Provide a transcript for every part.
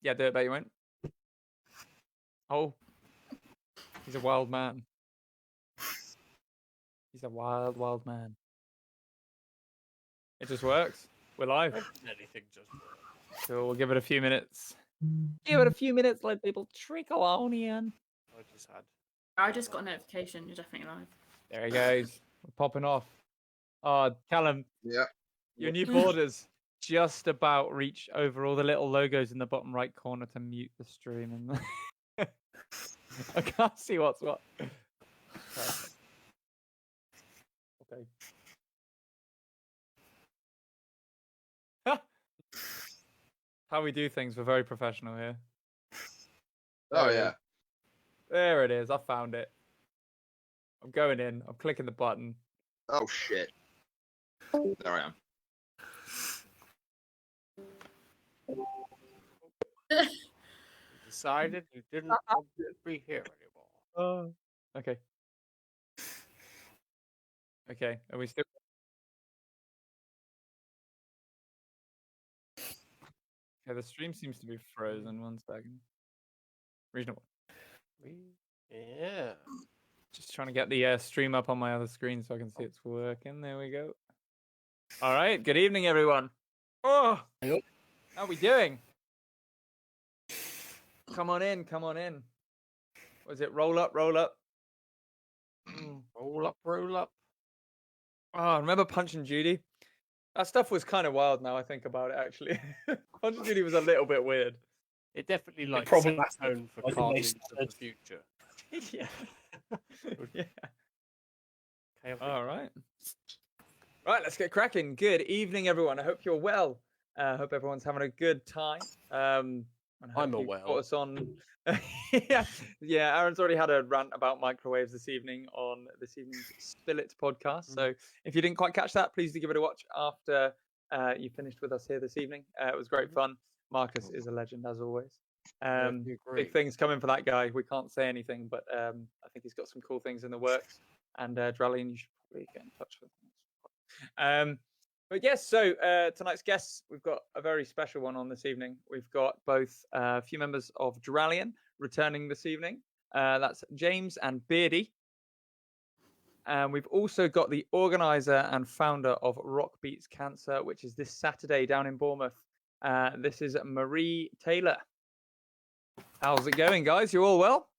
Yeah, do it, bet you won't. Oh. He's a wild man. He's a wild, wild man. It just works. We're live. Anything just works. So we'll give it a few minutes. Give it a few minutes, let people trickle on in. I just got a notification. You're definitely live. There he goes. We're popping off. Oh, Callum. Yeah. Your new borders just about reach over all the little logos in the bottom right corner to mute the stream. And I can't see what's what. Perfect. Okay. How we do things, we're very professional here. Oh, yeah. There it is. I found it. I'm going in. I'm clicking the button. Oh, shit. There I am. Decided you didn't want to be here anymore. Oh. Okay. Okay. Are we still? Okay, the stream seems to be frozen. 1 second. Reasonable. Yeah. Just trying to get the stream up on my other screen so I can see it's working. There we go. All right. Good evening, everyone. Oh, how are we doing? Come on in. Come on in. Was it roll up? Roll up. Roll up, roll up. Oh, remember Punch and Judy? That stuff was kind of wild now I think about it, actually. Punch and Judy was a little bit weird. It definitely like probably set the tone for I think they cartoons of started- the future. Yeah. Yeah. Chaotic. All right. Right, let's get cracking. Good evening, everyone. I hope you're well. I hope everyone's having a good time. And I hope I'm you well. caught us on. Yeah. Aaron's already had a rant about microwaves this evening on this evening's Spill It podcast. So if you didn't quite catch that, please do give it a watch after you finished with us here this evening. It was great fun. Marcus is a legend as always. Big things coming for that guy. We can't say anything, but I think he's got some cool things in the works. And Dralian, you should probably get in touch with him. But yes, so tonight's guests, we've got a very special one on this evening. We've got both a few members of Dralian returning this evening. That's James and Beardy. And we've also got the organizer and founder of Rock Beats Cancer, which is this Saturday down in Bournemouth. This is Marie Taylor. How's it going, guys? You all well?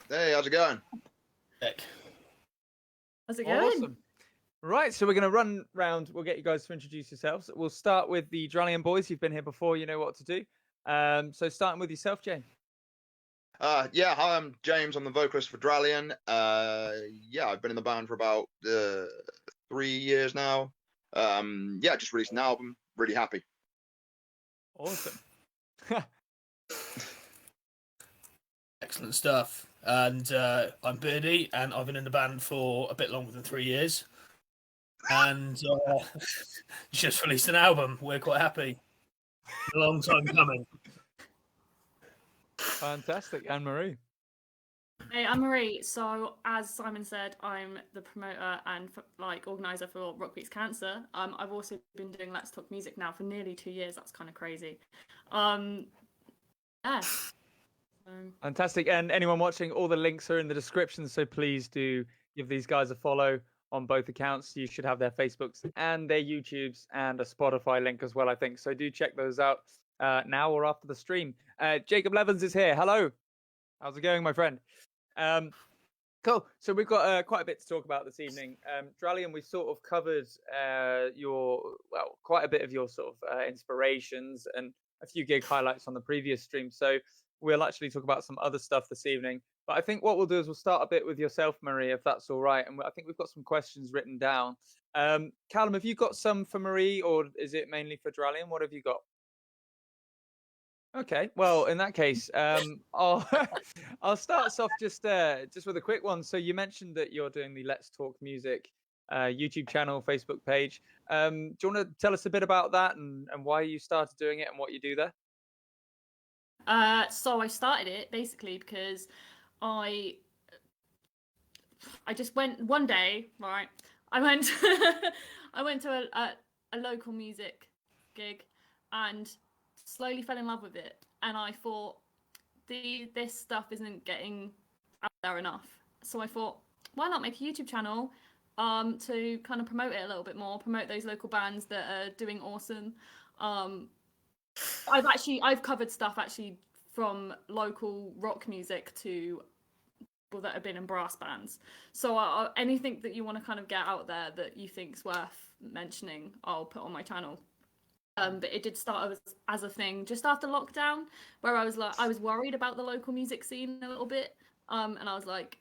Hey, how's it going? Heck. How's it going? Awesome. Right, so we're going to run round. We'll get you guys to introduce yourselves. We'll start with the Dralian boys. You've been here before. You know what to do. So starting with yourself, James. Yeah, hi, I'm James. I'm the vocalist for Dralian. Yeah, I've been in the band for about 3 years now. Yeah, just released an album. Really happy. Awesome. Excellent stuff. And I'm Beardy, and I've been in the band for a bit longer than 3 years. And just released an album. We're quite happy. A long time coming. Fantastic. Anne Marie. Hey, I'm Marie. So, as Simon said, I'm the promoter and organizer for Rock Beats Cancer. I've also been doing Let's Talk Music now for nearly 2 years. That's kind of crazy. Yeah. Fantastic. And anyone watching, all the links are in the description. So please do give these guys a follow on both accounts. You should have their Facebooks and their YouTubes and a Spotify link as well, I think. So do check those out now or after the stream. Jacob Levens is here. Hello. How's it going, my friend? Cool. So we've got quite a bit to talk about this evening. Dralian, we've sort of covered quite a bit of your sort of inspirations and a few gig highlights on the previous stream. So we'll actually talk about some other stuff this evening. But I think what we'll do is we'll start a bit with yourself, Marie, if that's all right. And I think we've got some questions written down. Callum, have you got some for Marie, or is it mainly for Dralian? What have you got? Okay, well, in that case, I'll start us off just with a quick one. So you mentioned that you're doing the Let's Talk Music YouTube channel, Facebook page. Do you want to tell us a bit about that and why you started doing it and what you do there? So I started it basically because I just went one day, right? I went to a local music gig, and slowly fell in love with it, and I thought this stuff isn't getting out there enough. So I thought, why not make a YouTube channel to kind of promote it a little bit more, promote those local bands that are doing awesome. I've covered stuff actually from local rock music to people that have been in brass bands. So anything that you want to kind of get out there that you think's worth mentioning, I'll put on my channel. But it did start as a thing just after lockdown, where I was worried about the local music scene a little bit, and I was like,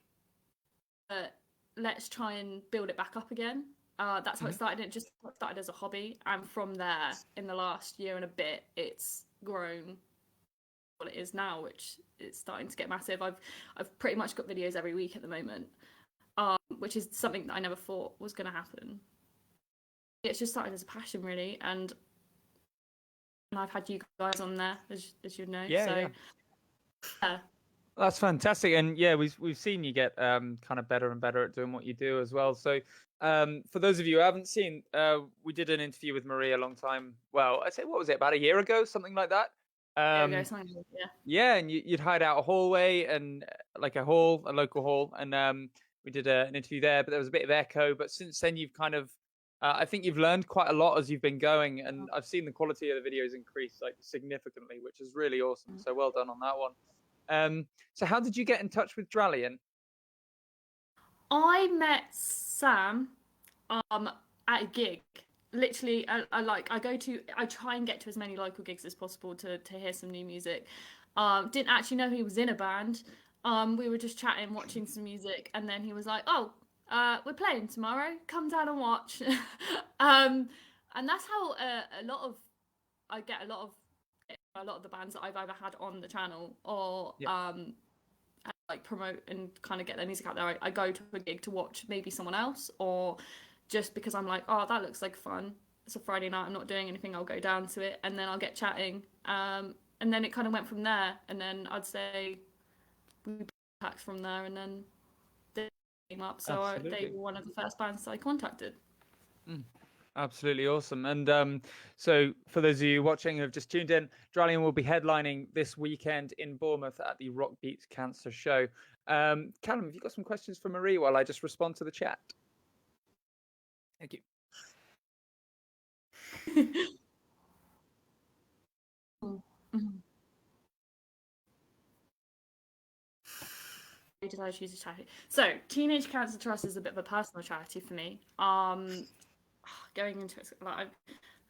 let's try and build it back up again. That's how it started. It just started as a hobby, and from there, in the last year and a bit, it's grown what it is now, which is starting to get massive. I've pretty much got videos every week at the moment, which is something that I never thought was going to happen. It's just started as a passion, really, and I've had you guys on there, as you know. Yeah. That's fantastic, and yeah, we've seen you get kind of better and better at doing what you do as well. So, for those of you who haven't seen, we did an interview with Marie a long time. Well, I'd say, what was it, about a year ago, something like that. Yeah, and you'd hide out a hallway and like a local hall, and we did an interview there. But there was a bit of echo. But since then, you've kind of I think you've learned quite a lot as you've been going, and I've seen the quality of the videos increase like significantly, which is really awesome. So well done on that one. So how did you get in touch with Dralian? I met Sam at a gig. Literally, I try and get to as many local gigs as possible to hear some new music. Didn't actually know he was in a band. We were just chatting, watching some music, and then he was like, "Oh, we're playing tomorrow. Come down and watch." And that's how I get a lot of the bands that I've either had on the channel or like promote and kind of get their music out there. I go to a gig to watch maybe someone else, or just because I'm like, oh, that looks like fun. It's a Friday night, I'm not doing anything, I'll go down to it, and then I'll get chatting. And then it kind of went from there, and then I'd say we packed from there, and then they came up. So they were one of the first bands I contacted. Absolutely awesome. And so for those of you watching who have just tuned in, Dralian will be headlining this weekend in Bournemouth at the Rock Beats Cancer show. Callum, have you got some questions for Marie while I just respond to the chat? Thank you. Did I choose a charity? So Teenage Cancer Trust is a bit of a personal charity for me. Going into it, like,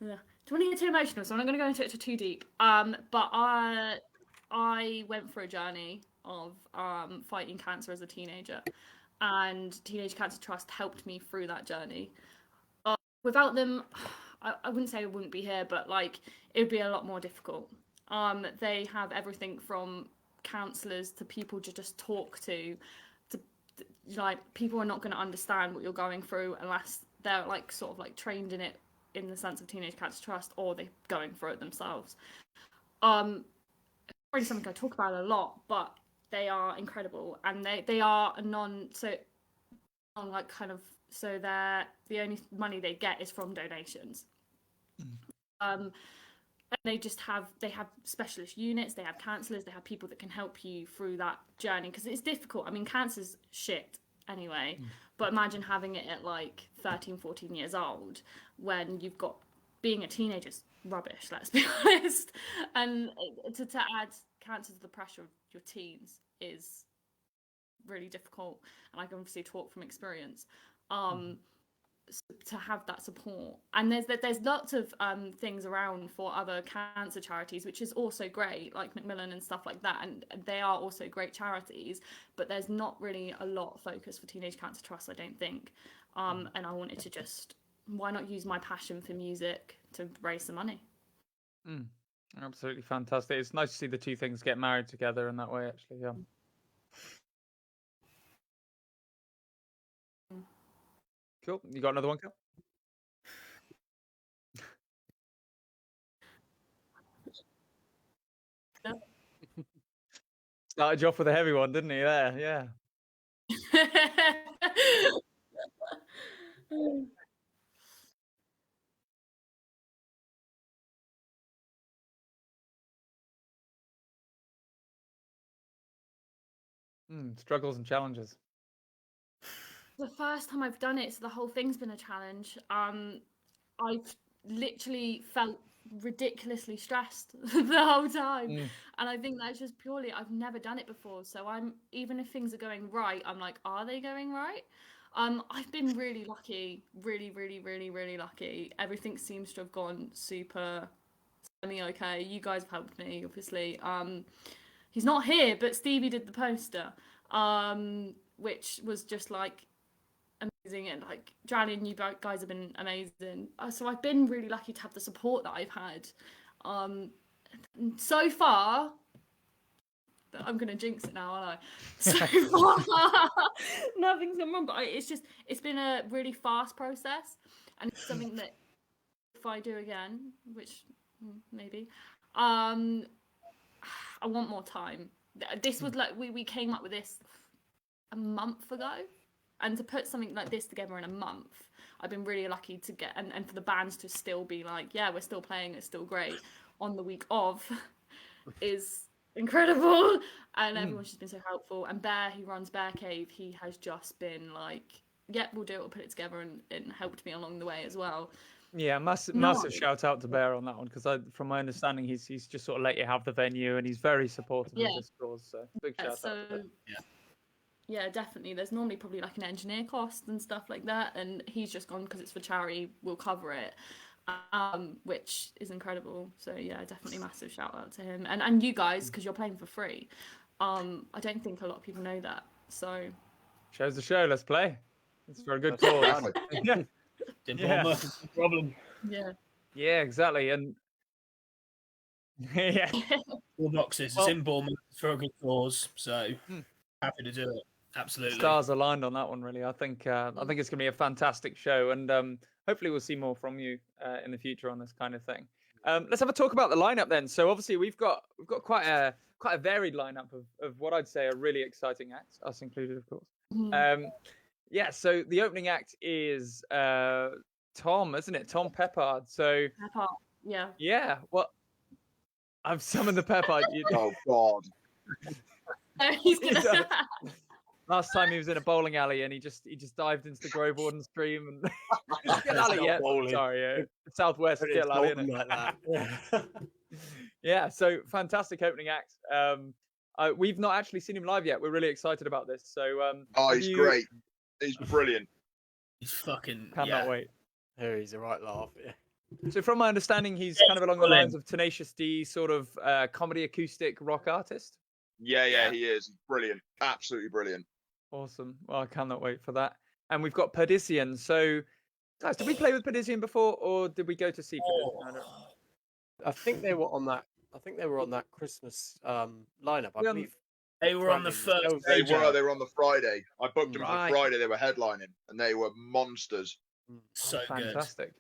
don't want to get too emotional, so I'm not going to go into it too deep. But I went through a journey of fighting cancer as a teenager, and Teenage Cancer Trust helped me through that journey. Without them, I wouldn't say I wouldn't be here, but like it would be a lot more difficult. They have everything from counselors to people to just talk to like people are not going to understand what you're going through unless they're like sort of like trained in it in the sense of Teenage Cancer Trust, or they're going through it themselves. It's really something I talk about a lot, but they are incredible, and they are so they're the only money they get is from donations. And they have specialist units, they have counsellors, they have people that can help you through that journey, because it's difficult. I mean, cancer's shit anyway, but imagine having it at like 13, 14 years old when you've got being a teenager's rubbish, let's be honest. And to add cancer to the pressure of your teens is really difficult, and I can obviously talk from experience. To have that support, and there's lots of things around for other cancer charities, which is also great, like Macmillan and stuff like that, and they are also great charities, but there's not really a lot focused for Teenage Cancer Trust, I don't think. And I wanted to just, why not use my passion for music to raise some money? Absolutely fantastic. It's nice to see the two things get married together in that way, actually. Yeah. Cool. You got another one, Cal? Started you off with a heavy one, didn't he? There, yeah. Struggles and challenges. The first time I've done it, so the whole thing's been a challenge. I've literally felt ridiculously stressed the whole time, and I think that's just purely I've never done it before. So I'm even if things are going right, I'm like, are they going right? I've been really lucky, really, really, really, really lucky. Everything seems to have gone super semi-okay. You guys have helped me, obviously. He's not here, but Stevie did the poster, which was just like amazing, and like Johnny and you guys have been amazing. So I've been really lucky to have the support that I've had. So far, I'm gonna jinx it now, aren't I? So far, nothing's gone wrong. But it's been a really fast process, and it's something that if I do again, which maybe, I want more time. This was like we came up with this a month ago. And to put something like this together in a month, I've been really lucky to get, and for the bands to still be like, yeah, we're still playing, it's still great, on the week of, is incredible. And everyone's just been so helpful. And Bear, who runs Bear Cave, he has just been like, yeah, we'll do it, we'll put it together, and helped me along the way as well. Yeah, massive shout out to Bear on that one, because from my understanding, he's just sort of let you have the venue, and he's very supportive of this cause. So big shout out to Bear. Yeah, definitely. There's normally probably like an engineer cost and stuff like that, and he's just gone because it's for charity. We'll cover it, which is incredible. So yeah, definitely massive shout out to him and you guys, because you're playing for free. I don't think a lot of people know that. So shows the show. Let's play. It's for a good cause. Yeah. No problem. Yeah. Yeah, exactly. And yeah, 4 boxes. It's in Bournemouth for a good cause. So happy to do it. Absolutely. Stars aligned on that one, really. I think it's going to be a fantastic show, and hopefully we'll see more from you in the future on this kind of thing. Let's have a talk about the lineup then. So obviously we've got quite a varied lineup of what I'd say are really exciting acts, us included, of course. Yeah. So the opening act is Tom, isn't it? Tom Peppard. So Peppard. Yeah. Yeah. Well, I've summoned the Peppard. Oh God. He's gonna. Last time he was in a bowling alley and he just dived into the Grove Warden stream and alley, yeah. Sorry, Southwest alley, like that. Yeah, so fantastic opening act. We've not actually seen him live yet. We're really excited about this. So he's great. He's brilliant. He's fucking cannot wait. Yeah, he's a right laugh. Yeah. So from my understanding, he's kind of along the lines of Tenacious D, sort of comedy acoustic rock artist. Yeah, he is. He's brilliant. Absolutely brilliant. Awesome. Well, I cannot wait for that. And we've got Perdician. So, guys, did we play with Perdician before, or did we go to see Perdician? I think they were on that. I think they were on that Christmas lineup. I believe they were on the first. They were on the Friday. I booked them for the Friday. They were headlining, and they were monsters. So fantastic.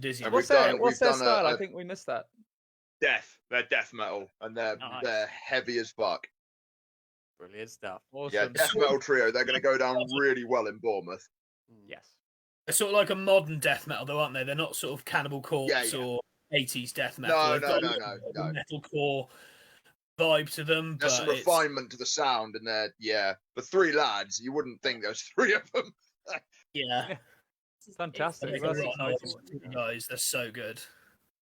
Good. What's their style? I think we missed that. Death. They're death metal, and they're heavy as fuck. Brilliant stuff. Awesome. Yeah, death metal trio. They're going to go down really well in Bournemouth. Yes. They're sort of like a modern death metal, though, aren't they? They're not sort of Cannibal Corpse or 80s death metal. No. Metalcore vibe to them. There's some refinement to the sound, and the 3 lads. You wouldn't think there's 3 of them. Yeah. Fantastic. Guys, they're so good.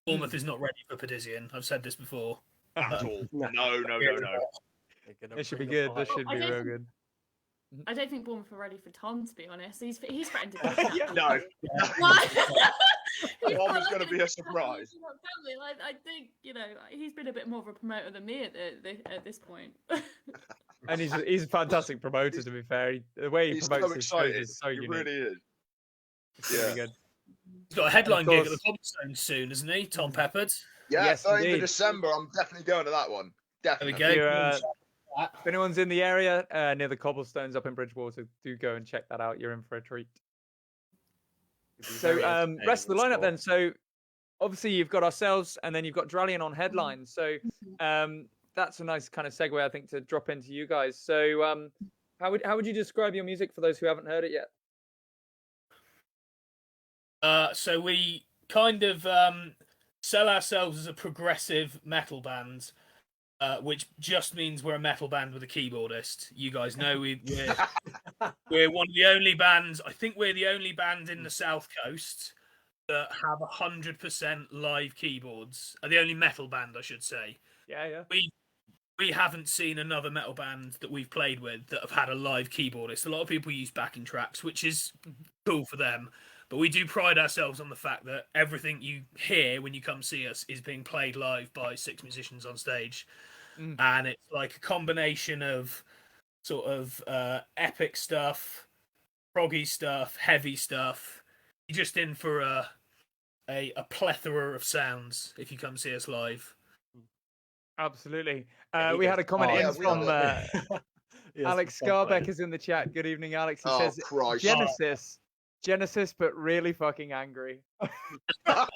Bournemouth is not ready for Perdician. I've said this before. At all. No. This should be good. This should be real good. I don't think Bournemouth are ready for Tom, to be honest. He's threatened to be No. Tom's going to be a surprise. I think, he's been a bit more of a promoter than me at this point. And he's a fantastic promoter, to be fair. The way he promotes his shows is so unique. He really is. It's really good. He's got a headline gig at the Cobblestones soon, isn't he? Tom Peppard. Yeah, yes, 3rd of December. I'm definitely going to that one. Definitely. There we go. If anyone's in the area near the Cobblestones up in Bridgewater, do go and check that out. You're in for a treat. So rest of the lineup then. So obviously you've got ourselves, and then you've got Drallion on headline. So that's a nice kind of segue, I think, to drop into you guys. So how would you describe your music for those who haven't heard it yet? So we kind of sell ourselves as a progressive metal band, which just means we're a metal band with a keyboardist. You guys know we're one of the only bands. I think we're the only band in the South Coast that have 100% live keyboards. The only metal band, I should say. Yeah. We haven't seen another metal band that we've played with that have had a live keyboardist. A lot of people use backing tracks, which is cool for them. But we do pride ourselves on the fact that everything you hear when you come see us is being played live by 6 musicians on stage. And it's like a combination of sort of epic stuff, proggy stuff, heavy stuff. You're just in for a plethora of sounds if you come see us live. Absolutely. We had a comment in from Alex Scarbeck is in the chat. Good evening, Alex. He says Christ. Genesis, but really fucking angry. I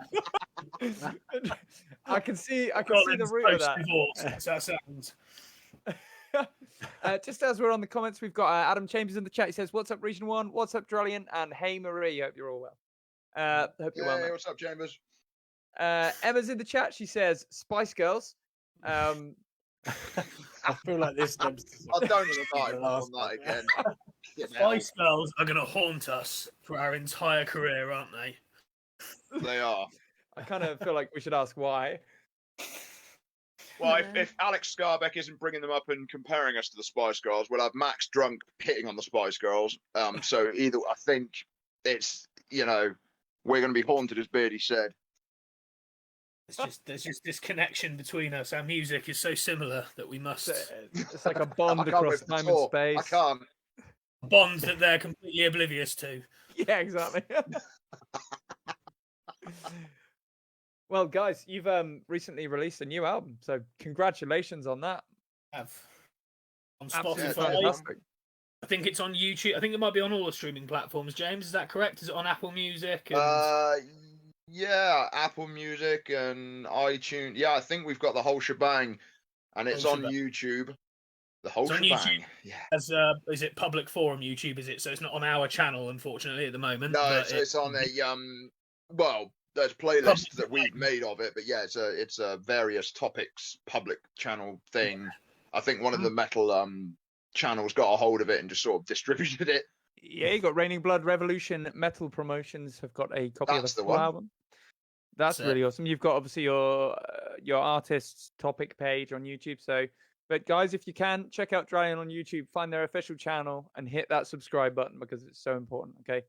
can see the root of that. That's how it sounds. Just as we're on the comments, we've got Adam Chambers in the chat. He says, "What's up, Region 1? What's up, Drellian? And hey, Marie. Hope you're all well." Hope you're well. Hey, what's up, Chambers? Emma's in the chat. She says, "Spice Girls." I feel like this. I don't start on that again. Spice Girls are going to haunt us for our entire career, aren't they? They are. I kind of feel like we should ask why. Well, if Alex Scarbeck isn't bringing them up and comparing us to the Spice Girls, we'll have Max drunk hitting on the Spice Girls. So either I think it's we're going to be haunted, as Beardy said. There's just this connection between us. Our music is so similar that we must. It's like a bond across time and space. I can't. Bonds that they're completely oblivious to. Yeah, exactly. Well, guys, you've recently released a new album, so congratulations on that. On Absolutely Spotify. fantastic. I think it's on YouTube. I think it might be on all the streaming platforms. James, is that correct? Is it on Apple Music? Yeah, Apple Music and iTunes. Yeah, I think we've got the whole shebang, and it's on YouTube. The whole shebang. YouTube. Yeah. As is it public forum YouTube? Is it? So it's not on our channel, unfortunately, at the moment. No, it's on a well, there's playlists that we've made of it, but yeah, it's a various topics public channel thing. I think one of the metal channels got a hold of it and just sort of distributed it. Yeah, you got Raining Blood Revolution Metal Promotions have got a copy of the full album. That's really awesome. You've got obviously your artist's topic page on YouTube. So, but guys, if you can check out Drellian on YouTube, find their official channel and hit that subscribe button because it's so important. Okay,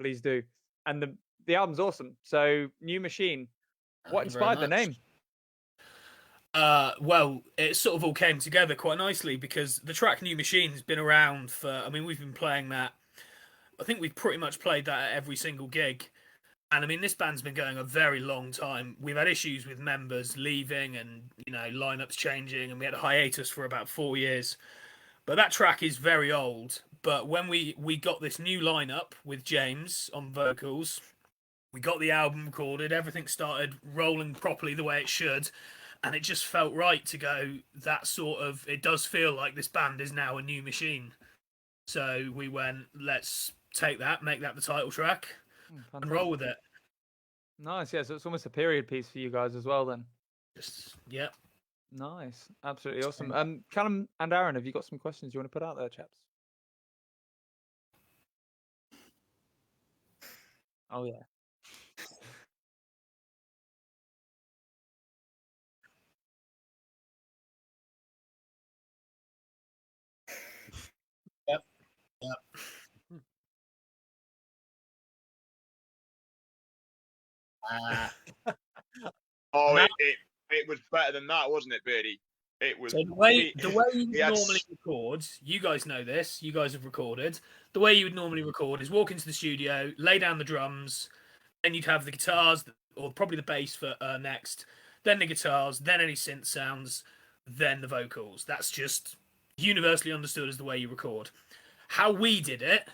please do. And the album's awesome. So, New Machine. What inspired the name? Well, it sort of all came together quite nicely because the track New Machine's been around for. I mean, we've been playing that. I think we've pretty much played that at every single gig. And I mean, this band's been going a very long time. We've had issues with members leaving and, lineups changing, and we had a hiatus for about 4 years. But that track is very old. But when we got this new lineup with James on vocals, we got the album recorded, everything started rolling properly the way it should, and it just felt right to go that sort of, it does feel like this band is now a new machine. So we went, let's take that, make that the title track, and roll with it. Nice, yeah. So it's almost a period piece for you guys as well, then. Yeah. Nice, absolutely awesome. Callum and Aaron, have you got some questions you want to put out there, chaps? Oh yeah. Yep. It was better than that, wasn't it, Beardy? It was. So the way you normally record, you guys know this. You guys have recorded. The way you would normally record is walk into the studio, lay down the drums, then you'd have the guitars or probably the bass for next, then the guitars, then any synth sounds, then the vocals. That's just universally understood as the way you record. How we did it,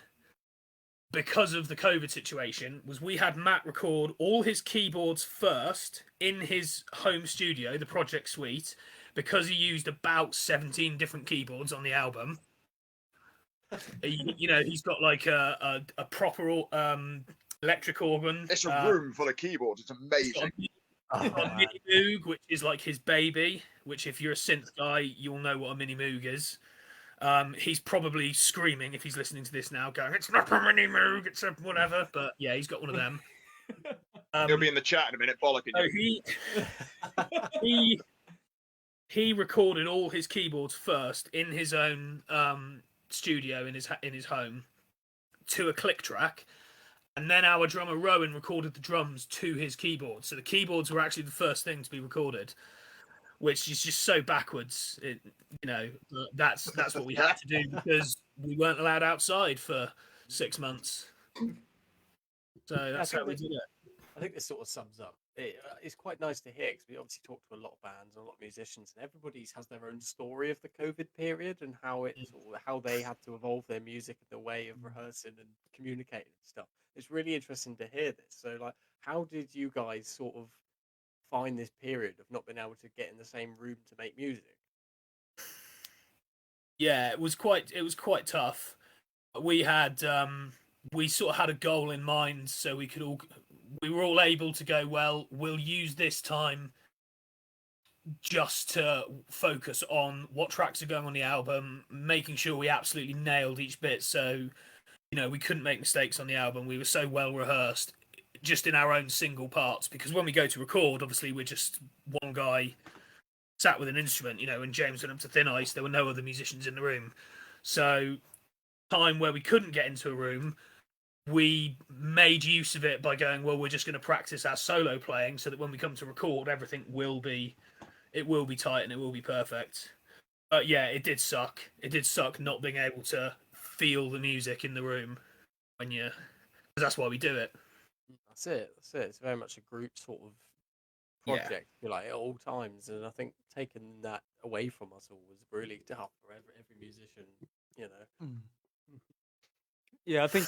because of the COVID situation, was we had Matt record all his keyboards first in his home studio, the Project Suite, because he used about 17 different keyboards on the album. He's got like a proper electric organ. It's a room full of keyboards. It's amazing. He's got a Mini Moog, which is like his baby. Which, if you're a synth guy, you'll know what a Mini Moog is. He's probably screaming if he's listening to this now, going, "It's not a Mini Moog, it's a whatever." But yeah, he's got one of them. He'll be in the chat in a minute, bollocking So you. he recorded all his keyboards first in his own studio in his home to a click track, and then our drummer Rowan recorded the drums to his keyboards. So the keyboards were actually the first thing to be recorded, which is just so backwards. That's what we had to do because we weren't allowed outside for 6 months. So that's how we did it. I think this sort of sums up. It's quite nice to hear because we obviously talk to a lot of bands and a lot of musicians, and everybody has their own story of the COVID period and how they had to evolve their music and their way of rehearsing and communicating and stuff. It's really interesting to hear this. So, like, how did you guys sort of find this period of not being able to get in the same room to make music? Yeah, it was quite tough. We had we sort of had a goal in mind, so we were all able to go, well, we'll use this time just to focus on what tracks are going on the album, making sure we absolutely nailed each bit. So, we couldn't make mistakes on the album. We were so well rehearsed just in our own single parts, because when we go to record, obviously we're just one guy sat with an instrument, and James went up to Thin Ice, there were no other musicians in the room. So time where we couldn't get into a room, we made use of it by going, well, we're just going to practice our solo playing so that when we come to record, everything will be tight and it will be perfect. But yeah, it did suck. It did suck not being able to feel the music in the room because that's why we do it. That's it. It's very much a group sort of project, at all times. And I think taking that away from us all was really tough for every musician, Yeah, I think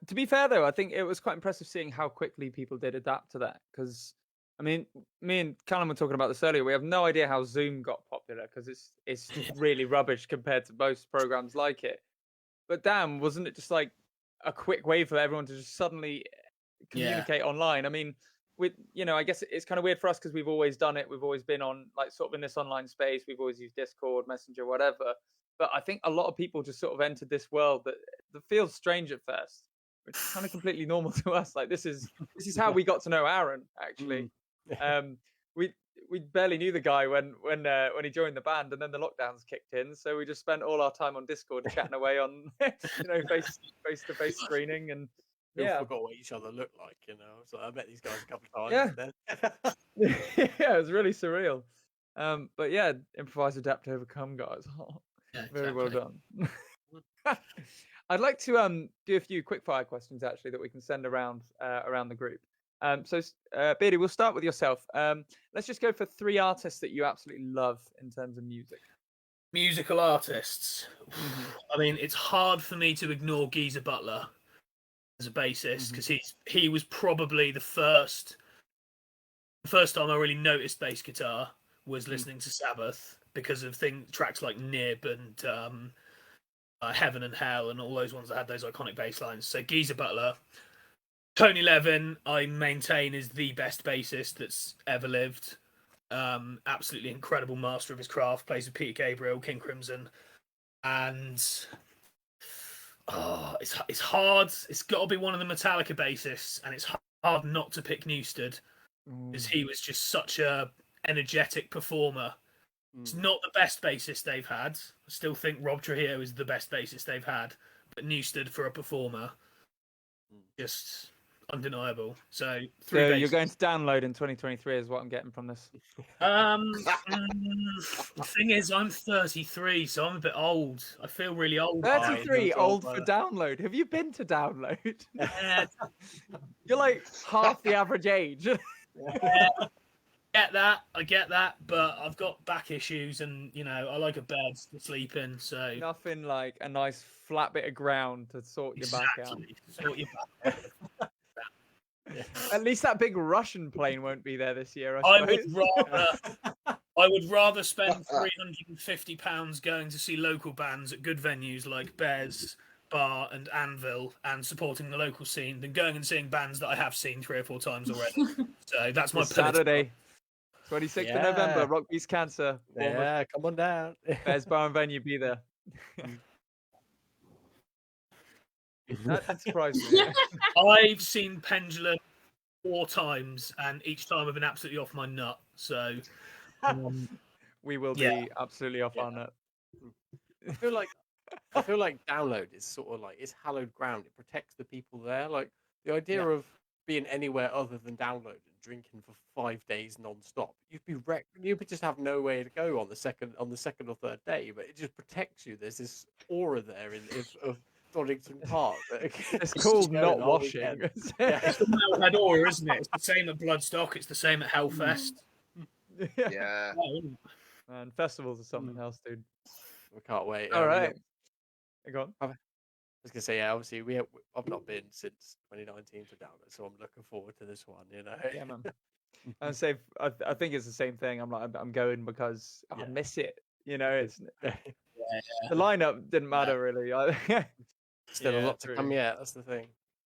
to be fair though, I think it was quite impressive seeing how quickly people did adapt to that. Because I mean, me and Callum were talking about this earlier. We have no idea how Zoom got popular because it's really rubbish compared to most programs like it. But damn, wasn't it just like a quick way for everyone to just suddenly communicate online? I mean, I guess it's kind of weird for us because we've always done it. We've always been on sort of in this online space. We've always used Discord, Messenger, whatever. But I think a lot of people just sort of entered this world that feels strange at first, which is kind of completely normal to us. Like this is how we got to know Aaron actually. We barely knew the guy when he joined the band, and then the lockdowns kicked in. So we just spent all our time on Discord chatting away on face to face screening, and we forgot what each other looked like. So I met these guys a couple of times. Yeah, yeah, it was really surreal. But yeah, improvise, adapt, overcome, guys. Very well done. I'd like to do a few quickfire questions actually that we can send around the group. So Beardy, we'll start with yourself. Let's just go for 3 artists that you absolutely love in terms of music. Musical artists. I mean, it's hard for me to ignore Geezer Butler as a bassist because he was probably the first time I really noticed bass guitar was listening to Sabbath because of tracks like Nib and Heaven and Hell and all those ones that had those iconic bass lines. So Geezer Butler. Tony Levin, I maintain, is the best bassist that's ever lived. Absolutely incredible master of his craft. Plays with Peter Gabriel, King Crimson, and it's hard. It's got to be one of the Metallica bassists, and it's hard not to pick Newsted because he was just such a energetic performer. It's not the best bassist they've had. I still think Rob Trujillo is the best bassist they've had, but Newsted for a performer, just undeniable. So you're going to download in 2023 is what I'm getting from this. The thing is, I'm 33, so I'm a bit old. I feel really old. 33, old for download. Have you been to download? You're like half the average age. I get that, but I've got back issues, and I like a bed to sleep in. So nothing like a nice flat bit of ground to sort your back out. Sort your back out. At least that big Russian plane won't be there this year. I would rather spend £350 going to see local bands at good venues like Bears bar and anvil and supporting the local scene than going and seeing bands that I have seen 3 or 4 times already. So that's my This Saturday, Yeah. 26th of November, Rock Beats Cancer. Bournemouth. Yeah, come on down. Bears Bar and Venue, be there. That did surprise me. I've seen Pendulum 4 times, and each time I've been absolutely off my nut. So We will Yeah. be absolutely off our nut. I feel like Download is sort of like it's hallowed ground. It protects the people there. Like the idea of being anywhere other than Download and drinking for 5 days non-stop, you'd be wrecked. You would just have no way to go on the second or third day. But it just protects you. There's this aura there of Donington Park. It's called not washing. it's the Metalhead aura, isn't it? It's the same at Bloodstock. It's the same at Hellfest. Yeah. Man, festivals are something else, dude. We can't wait. All right. Go on. I was gonna say, yeah. Obviously, I've not been since 2019 to Download, so I'm looking forward to this one. You know. Yeah, man. I say, I think it's the same thing. I'm going because I miss it. You know, it's the lineup didn't matter really. Still a lot to come yet. That's the thing.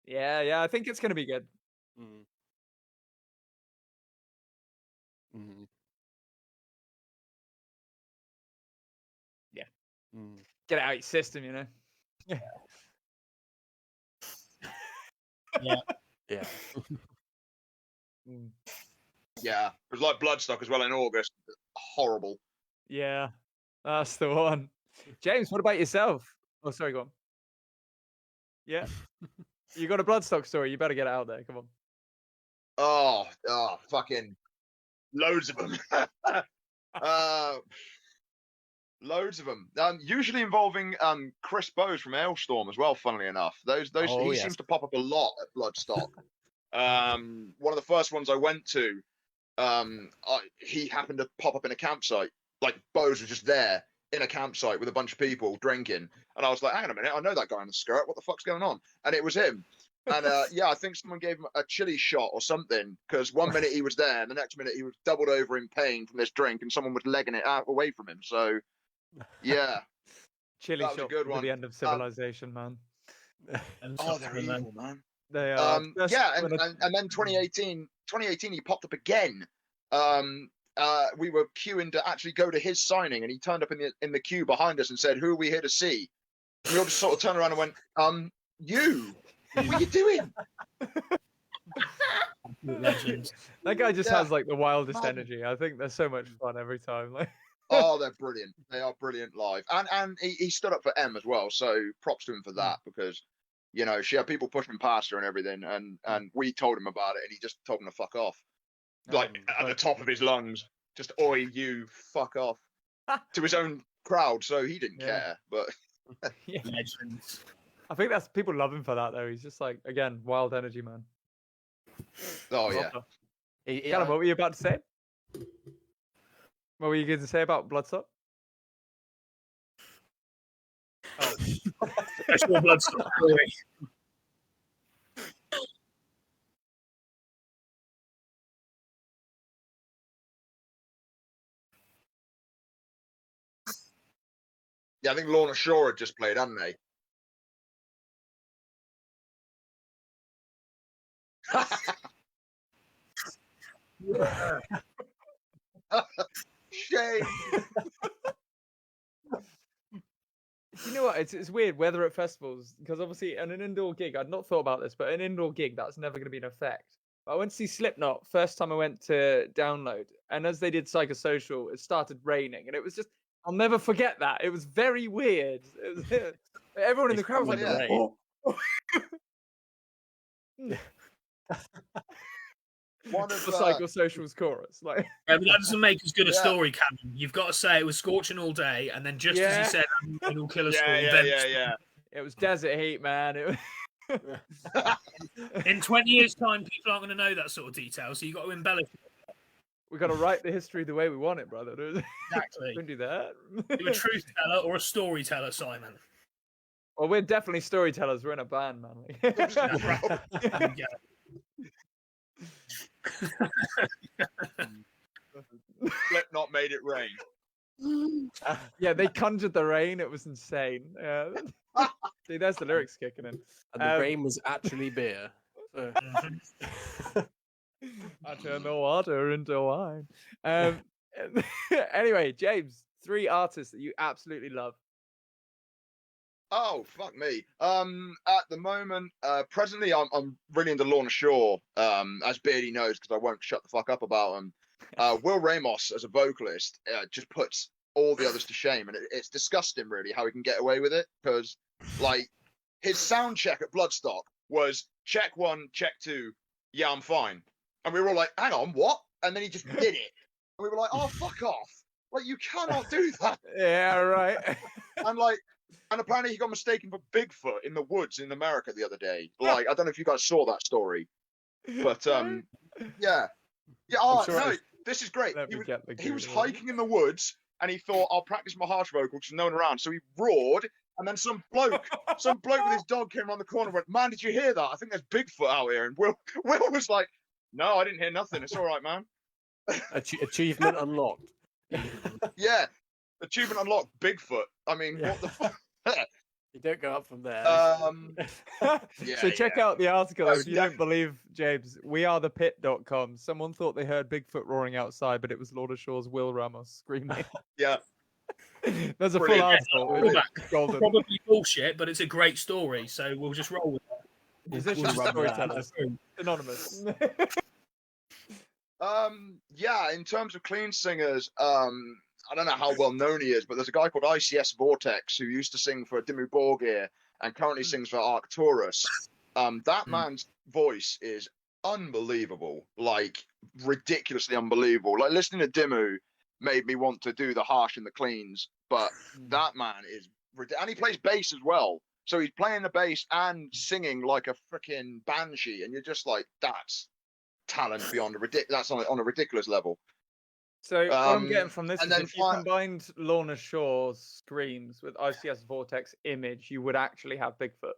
Yeah. I think it's gonna be good. Yeah. Get it out your system, you know. Yeah. Yeah. Yeah. It was like Bloodstock as well in August. Horrible. Yeah, that's the one. James, what about yourself? Oh, sorry, go on. Yeah. You got a Bloodstock story. You better get it out there. Come on. Oh, fucking loads of them. Loads of them. Usually involving Chris Bowes from Ailstorm as well. Funnily enough, he seems to pop up a lot at Bloodstock. One of the first ones I went to, he happened to pop up in a campsite. Like Bowes was just there in a campsite with a bunch of people drinking, and I was like, "Hang on a minute, I know that guy in the skirt. What the fuck's going on?" And it was him. And I think someone gave him a chili shot or something, because one minute he was there, and the next minute he was doubled over in pain from this drink, and someone was legging it out away from him. So, yeah, Chili that was a shot good for one. the end of civilization, man. Oh, they're evil, man. They are. Yeah, and then 2018 he popped up again. We were queuing to actually go to his signing, and he turned up in the queue behind us and said, "Who are we here to see?" And we all just sort of turned around and went, "You? What are you doing?" Legend. That guy just has like the wildest energy. I think they're so much fun every time. Like, oh, they're brilliant. They are brilliant live, and he stood up for M as well. So props to him for that, because you know she had people pushing past her and everything, and we told him about it, and he just told them to fuck off, like at the top of his lungs, just "Oi, you, fuck off," to his own crowd. So he didn't care, but Legends. I think that's people love him for that though. He's just like, again, wild energy, man. oh yeah. Callum, what were you about to say? What were you going to say about Bloodstock? Oh, special Bloodstock story. Yeah, I think Lorna Shore had just played, hadn't they? Shame. You know what? It's weird weather at festivals, because obviously on an indoor gig, I'd not thought about this, but an indoor gig, that's never going to be an effect. But I went to see Slipknot first time I went to Download, and as they did Psychosocial, it started raining, and it was just, I'll never forget that. It was very weird. It was, everyone in the crowd was like, "Oh." One of the Psychosocial's chorus, like. Yeah, but that doesn't make as good a story, Cameron. You've got to say it was scorching all day, and then just as he said, "It'll kill us all." Yeah. It was desert heat, man. It was... In 20 years' time, people aren't going to know that sort of detail, so you've got to embellish it. We got to write the history the way we want it, brother. Exactly. Don't do that. You're a truth teller or a storyteller, Simon. Well, we're definitely storytellers. We're in a band, man. Slipknot made it rain. Yeah, they conjured the rain. It was insane. Yeah. See, there's the lyrics kicking in. And the rain was actually beer. So... I turned the water into wine. Anyway, James, 3 artists that you absolutely love. Oh, fuck me. At the moment, presently, I'm really into Lorna Shore, as Beardy knows, because I won't shut the fuck up about him. Will Ramos, as a vocalist, just puts all the others to shame, and it's disgusting, really, how he can get away with it, because, like, his sound check at Bloodstock was check 1, check 2, yeah, I'm fine. And we were all like, hang on, what? And then he just did it. And we were like, oh, fuck off. Like, you cannot do that. Yeah, right. And apparently he got mistaken for Bigfoot in the woods in America the other day. Like, I don't know if you guys saw that story. But, yeah. Yeah, this is great. He was hiking in the woods, and he thought, I'll practice my harsh vocal because there's no one around. So he roared, and then some bloke with his dog came around the corner and went, man, did you hear that? I think there's Bigfoot out here. And Will was like, no, I didn't hear nothing. It's all right, man. Achievement unlocked. Yeah. Achievement unlocked, Bigfoot. I mean, what the fuck? You don't go up from there. So check out the article if you don't believe James. WeAreThePit.com. Someone thought they heard Bigfoot roaring outside, but it was Lorna Shore's Will Ramos screaming. Yeah. There's a full Brilliant. article. It's golden. Probably bullshit, but it's a great story, so we'll just roll with it. Musicians, storytellers, anonymous. Yeah, in terms of clean singers, I don't know how well known he is, but there's a guy called ICS Vortex who used to sing for Dimmu Borgir and currently sings for Arcturus. That man's voice is unbelievable, like ridiculously unbelievable. Like listening to Dimmu made me want to do the harsh and the cleans, but that man is and he plays bass as well. So he's playing the bass and singing like a freaking banshee, and you're just like, that's talent beyond that's on a ridiculous level. So what I'm getting from this and is then if you combined Lorna Shore's screams with ICS Vortex image, you would actually have Bigfoot.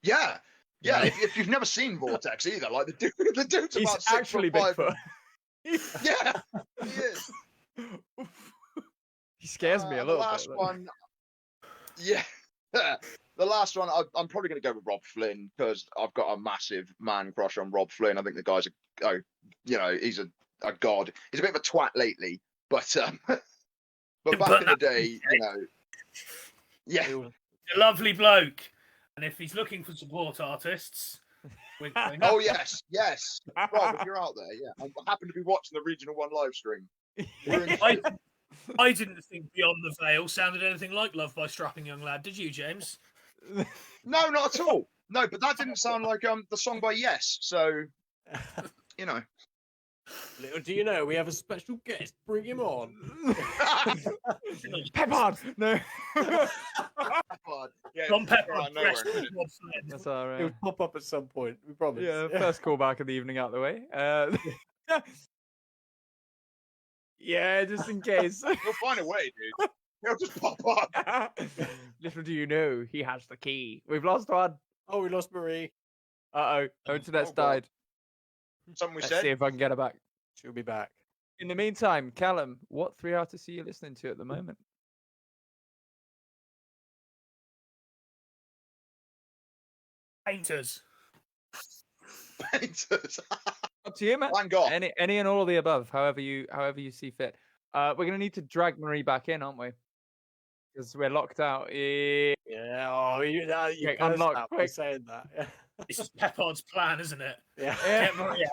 Yeah. If you've never seen Vortex either, like the dude's He's about 6'5". actually Bigfoot. Yeah, he is. He scares me a little the last bit. One, yeah. The last one, I'm probably going to go with Rob Flynn because I've got a massive man crush on Rob Flynn. I think the guy's he's a god. He's a bit of a twat lately, but back in the day, yeah, a lovely bloke. And if he's looking for support artists, oh yes, Rob, if you're out there, yeah, I happen to be watching the Regional One live stream. I didn't think Beyond the Veil sounded anything like Love by Strapping Young Lad. Did you, James? No, not at all. No, but that didn't sound like the song by Yes. So, Little do you know, we have a special guest. Bring him on. Peppard! No. Yeah, John Pepper. That's all right. It will pop up at some point. We promise. Yeah, first call back of the evening out the way. Yeah, just in case. He'll find a way, dude. He'll just pop up. Little do you know, he has the key. We've lost one. Oh, we lost Marie. Uh-oh. Her internet's died. Something we Let's said. see if I can get her back. She'll be back. In the meantime, Callum, what 3 artists are you listening to at the moment? Painters. Up to you, man. Van Gogh. Any and all of the above, however you see fit. We're gonna need to drag Marie back in, aren't we? Because we're locked out. Yeah. Oh, you can't unlock stop quick. saying that. Yeah. This is Peppard's plan, isn't it? Yeah. Get Maria.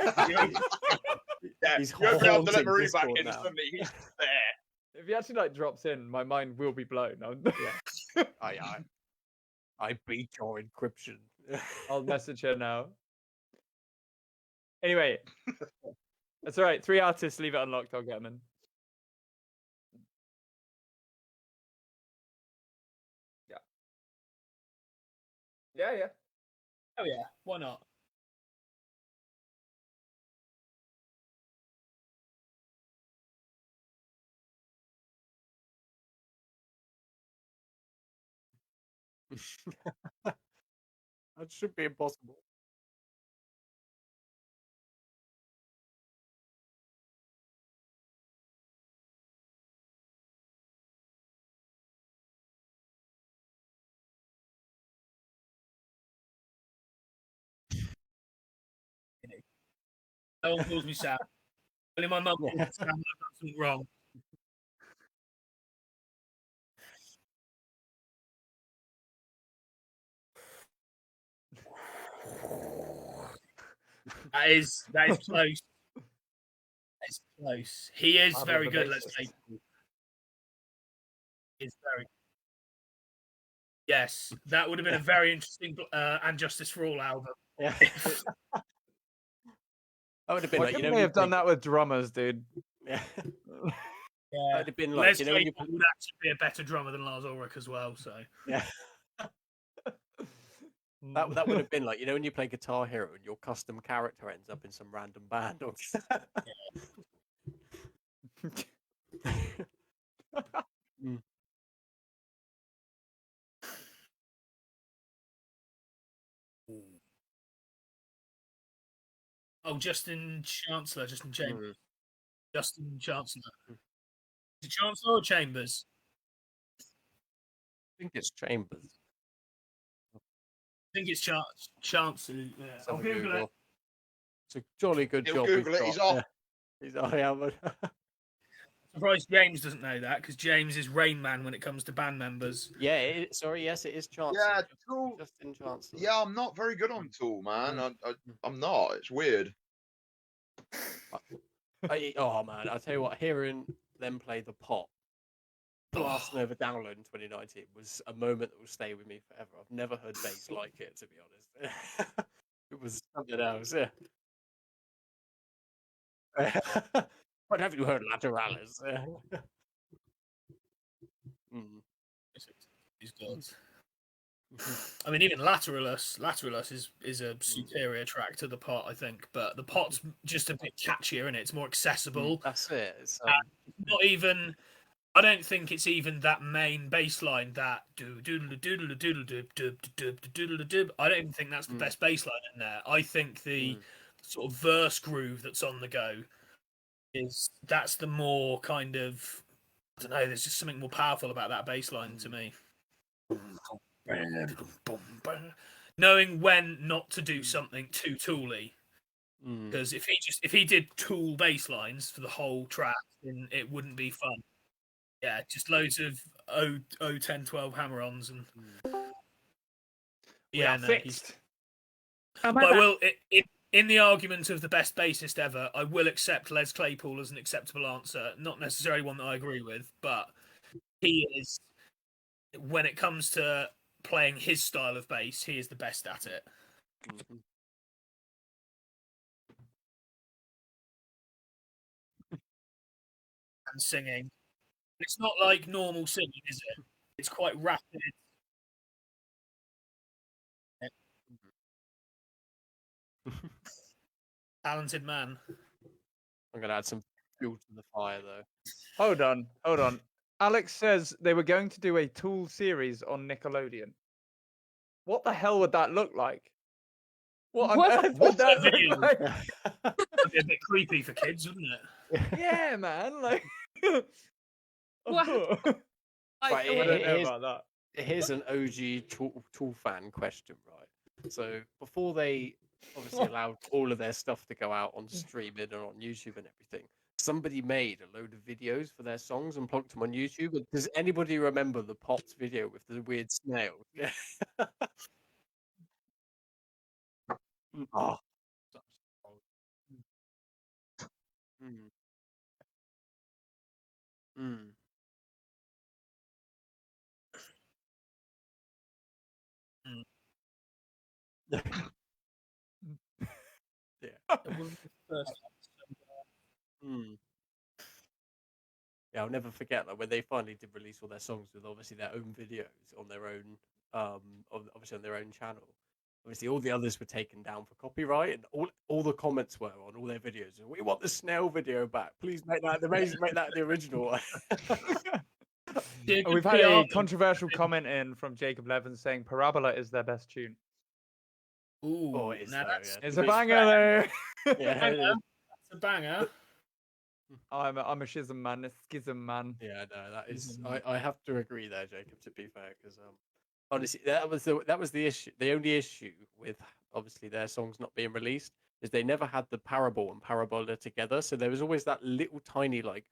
Yeah, He's you have to have haunting Marie back Discord in now. and suddenly he's there. If he actually drops in, my mind will be blown. Yeah. I beat your encryption. I'll message her now. Anyway, that's all right. 3 artists, leave it unlocked. I'll get them in. Yeah. Oh yeah, why not? That should be impossible. No one calls me Sam. Only my mum calls me Sam when I've done something wrong. That is close. That's close. He is Battle of very the good. Let's bassists. say he's very. Yes, that would have been a very interesting and Justice for All album. Yeah. That would have been Why like, you couldn't know, they when have you done that with drummers, dude? Yeah. Yeah, That'd have been like, Les you know, when you Claypool would actually be a better drummer than Lars Ulrich as well. So yeah. That would have been like, you know, when you play Guitar Hero and your custom character ends up in some random band. Or... Mm. Oh, Justin Chancellor, Justin Chambers, Mm. Justin Chancellor. Is it Chancellor or Chambers? I think it's Chambers. I think it's Chancellor. Yeah. Let's I'll have a Google it. It's a jolly good He'll job. Google it. got. He's off. Yeah. He's off. Yeah, but... Surprised James doesn't know that because James is Rain Man when it comes to band members. yeah. Sorry. Yes, it is Chancellor. Yeah, Tool. Justin Chancellor. Yeah, I'm not very good on Tool, man. I'm not. It's weird. Oh man, I tell you what, hearing them play the pop blasting over download in 2019 was a moment that will stay with me forever. I've never heard bass like it, to be honest. It was something else. Yeah. But have you heard Lateralis? Mm. He's good. I mean, even Lateralis is a superior track to the pot, I think. But the pot's just a bit catchier, and it's more accessible. That's it. It's, not even. I don't think it's even that main bass line that do doodle doodle doodle doodle doodle doodle. I don't even think that's the best bass line in there. I think the sort of verse groove that's on the go that's the more kind of, I don't know. There's just something more powerful about that bass line to me. Knowing when not to do something too tooly, because if he did tool bass lines for the whole track, then it wouldn't be fun. Yeah, just loads of 10, 12 hammer-ons and Yeah, no, fixed. But I will, in the argument of the best bassist ever, I will accept Les Claypool as an acceptable answer. Not necessarily one that I agree with, but he is, when it comes to playing his style of bass, he is the best at it. And singing. It's not like normal singing, is it? It's quite rapid. Talented man. I'm gonna add some fuel to the fire, though. Hold on. Alex says they were going to do a Tool series on Nickelodeon. What the hell would that look like? What on earth would that look like? That'd be a bit creepy for kids, wouldn't it? Yeah, man. Like, What? I Right, don't know about that. Here's an OG Tool fan question, right? So before they obviously allowed all of their stuff to go out on streaming and on YouTube and everything, somebody made a load of videos for their songs and plunked them on YouTube. Does anybody remember the Pops video with the weird snail? Yeah. Oh. Mm. Mm. Yeah. Yeah, I'll never forget that when they finally did release all their songs with obviously their own videos on their own, obviously on their own channel. Obviously, all the others were taken down for copyright, and all the comments were on all their videos. We want the snail video back. Please make that the original. We've had a controversial comment in from Jacob Levin saying Parabola is their best tune. Ooh, Oh, it is now though, that's It's a banger there. Yeah, a banger. I'm a schism man, a schism man. yeah, no, that is. I have to agree there, Jacob. To be fair, because honestly, that was the issue. The only issue with obviously their songs not being released is they never had the parabol and parabola together, so there was always that little tiny like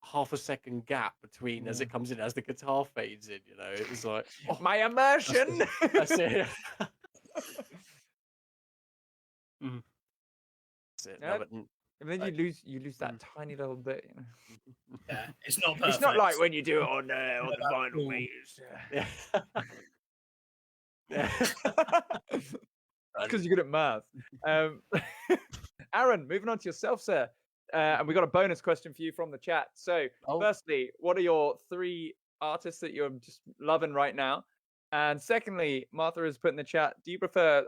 half a second gap between as it comes in, as the guitar fades in. You know, it was like My immersion. that's it. That's it. Yeah. No, but, And then like, you lose that tiny little bit. You know? Yeah, it's not perfect. It's not like when you do it on the vinyl, cool. mate. yeah. Yeah. Because you're good at math. Aaron, moving on to yourself, sir. And we got a bonus question for you from the chat. So, firstly, what are your 3 artists that you're just loving right now? And secondly, Martha has put in the chat, do you prefer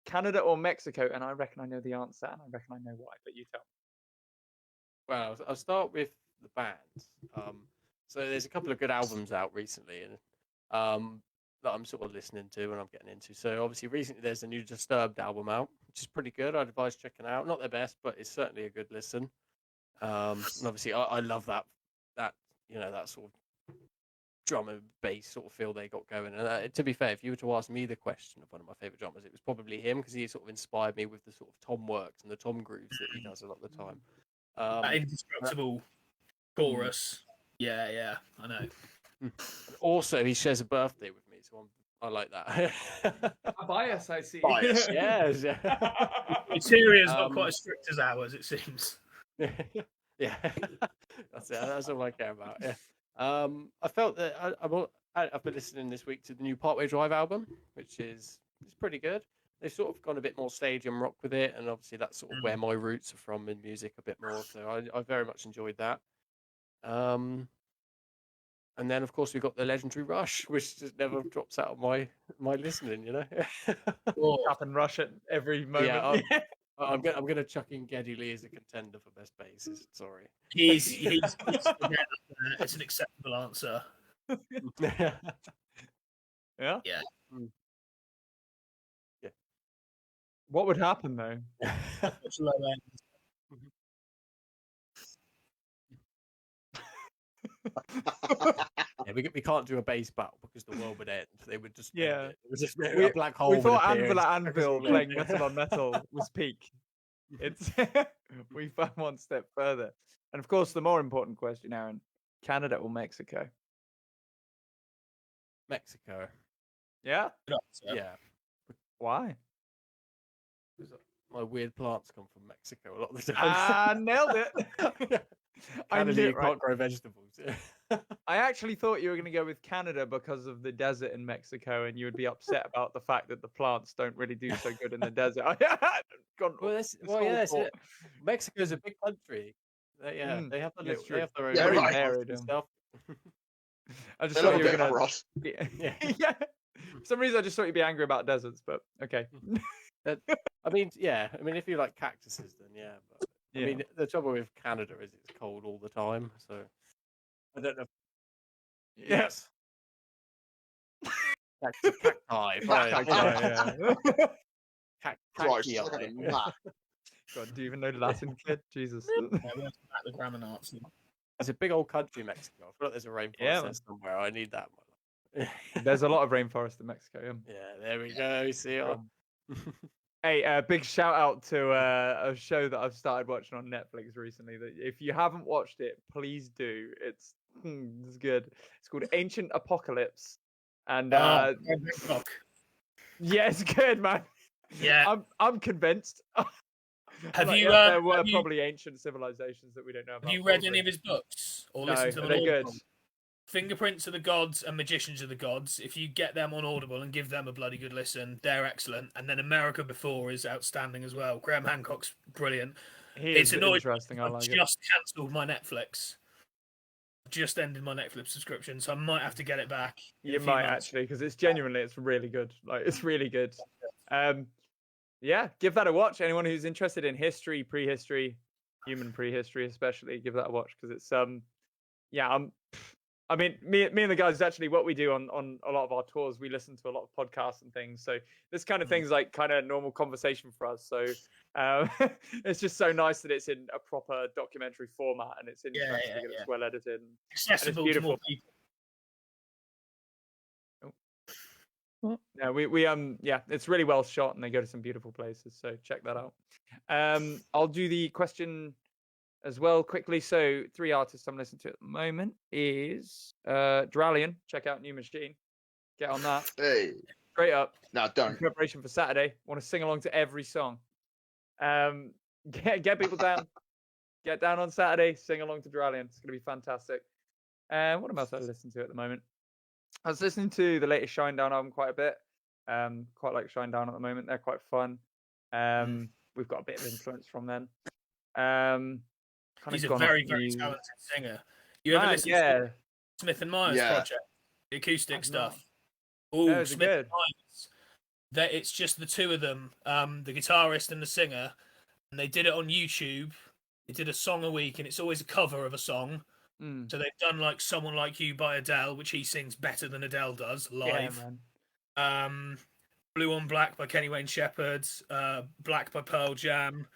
Canada or Mexico? And I reckon I know the answer, and I reckon I know why, but you tell me. Well, I'll start with the bands. So there's a couple of good albums out recently, and that I'm sort of listening to and I'm getting into. So obviously recently there's a new Disturbed album out, which is pretty good. I'd advise checking out. Not their best, but it's certainly a good listen. And obviously I love that that sort of drum and bass sort of feel they got going. And to be fair, if you were to ask me the question of one of my favorite drummers, it was probably him, because he sort of inspired me with the sort of tom works and the tom grooves that he does a lot of the time. That indestructible chorus. Yeah, I know. Also, he shares a birthday with me, so I like that. A bias, I see. Bias. Yes. Interior's not quite as strict as ours, it seems. Yeah, that's it. That's all I care about. Yeah. I felt that I've been listening this week to the new Partway Drive album, which is pretty good. They've sort of gone a bit more stadium rock with it, and obviously that's sort of where my roots are from in music a bit more. So I very much enjoyed that. And then of course we've got the legendary Rush, which just never drops out of my listening. You know, Up and Rush at every moment. Yeah, I'm gonna chuck in Geddy Lee as a contender for best bassist. Sorry, he's it's an acceptable answer. Yeah. Yeah. What would happen though? It's low end. Yeah, we can't do a bass battle because the world would end. They would just end it. It would just be We- a black hole. We thought would appear Anvil and at suck us Anvil all playing in. metal on metal was peak. It's we found one step further. And of course, the more important question, Aaron: Canada or Mexico? Mexico. Yeah. Good answer. Yeah, Why? my weird plants come from Mexico a lot of the time. Ah, nailed it. I Canada, knew you it right. can't grow vegetables. I actually thought you were going to go with Canada because of the desert in Mexico, and you would be upset about the fact that the plants don't really do so good in the desert. Mexico's a big country. They have the that's little, they have their own Yeah, Very right. varied. and stuff. I just They thought love you a were bit of going Ross. to. Yeah. Yeah. For some reason, I just thought you'd be angry about deserts, but okay. I mean, if you like cactuses, then yeah. But Yeah. I mean, the trouble with Canada is it's cold all the time, so I don't know. Yes. Cacti. Fine. Yeah. Christ, Cacti. look at him, that. God, do you even know Latin, kid? Jesus. Yeah, we'll have to back the grammar Nazi. It's a big old country, Mexico. I feel like there's a rainforest Yeah, there man. somewhere. I need that one. There's a lot of rainforest in Mexico. Yeah. Yeah, there we go. You see it. Hey, big shout out to a show that I've started watching on Netflix recently. That if you haven't watched it, please do. It's good. It's called Ancient Apocalypse, and Rock. yeah, it's good, man. Yeah. I'm convinced. Have you? There were have you- probably ancient civilizations that we don't know about. Have you read probably. any of his books or No, listened to are them? they good? Fingerprints of the Gods and Magicians of the Gods. If you get them on Audible and give them a bloody good listen, they're excellent. And then America Before is outstanding as well. Graham Hancock's brilliant. It's annoying. interesting. I I've like it. just cancelled my Netflix. Just ended my Netflix subscription, so I might have to get it back. in a You few might months. actually, because it's genuinely, it's really good. Like, it's really good. Yeah, give that a watch. Anyone who's interested in history, prehistory, human prehistory, especially, give that a watch because it's I mean, me and the guys, actually what we do on a lot of our tours, we listen to a lot of podcasts and things. So this kind of thing's like kind of normal conversation for us. So it's just so nice that it's in a proper documentary format and it's interesting and it's well edited. Accessible to beautiful. more people. Yeah, we yeah, it's really well shot and they go to some beautiful places, so check that out. I'll do the question as well quickly. So 3 artists I'm listening to at the moment is Dralian. Check out New Machine. Get on that. Hey, Straight up. no, In don't. preparation for Saturday. Want to sing along to every song. Get people down. Get down on Saturday. Sing along to Dralian. It's gonna be fantastic. What else I listen to at the moment? I was listening to the latest Shinedown album quite a bit. Quite like Shinedown at the moment. They're quite fun. We've got a bit of influence from them. He's a very, very talented singer. You ever listen to Smith and Myers project? The acoustic stuff. Oh, Smith and Myers. It's just the two of them, the guitarist and the singer, and they did it on YouTube. They did a song a week, and it's always a cover of a song. So they've done like "Someone Like You" by Adele, which he sings better than Adele does live. Yeah, man. "Blue on Black" by Kenny Wayne Shepherd, "Black" by Pearl Jam.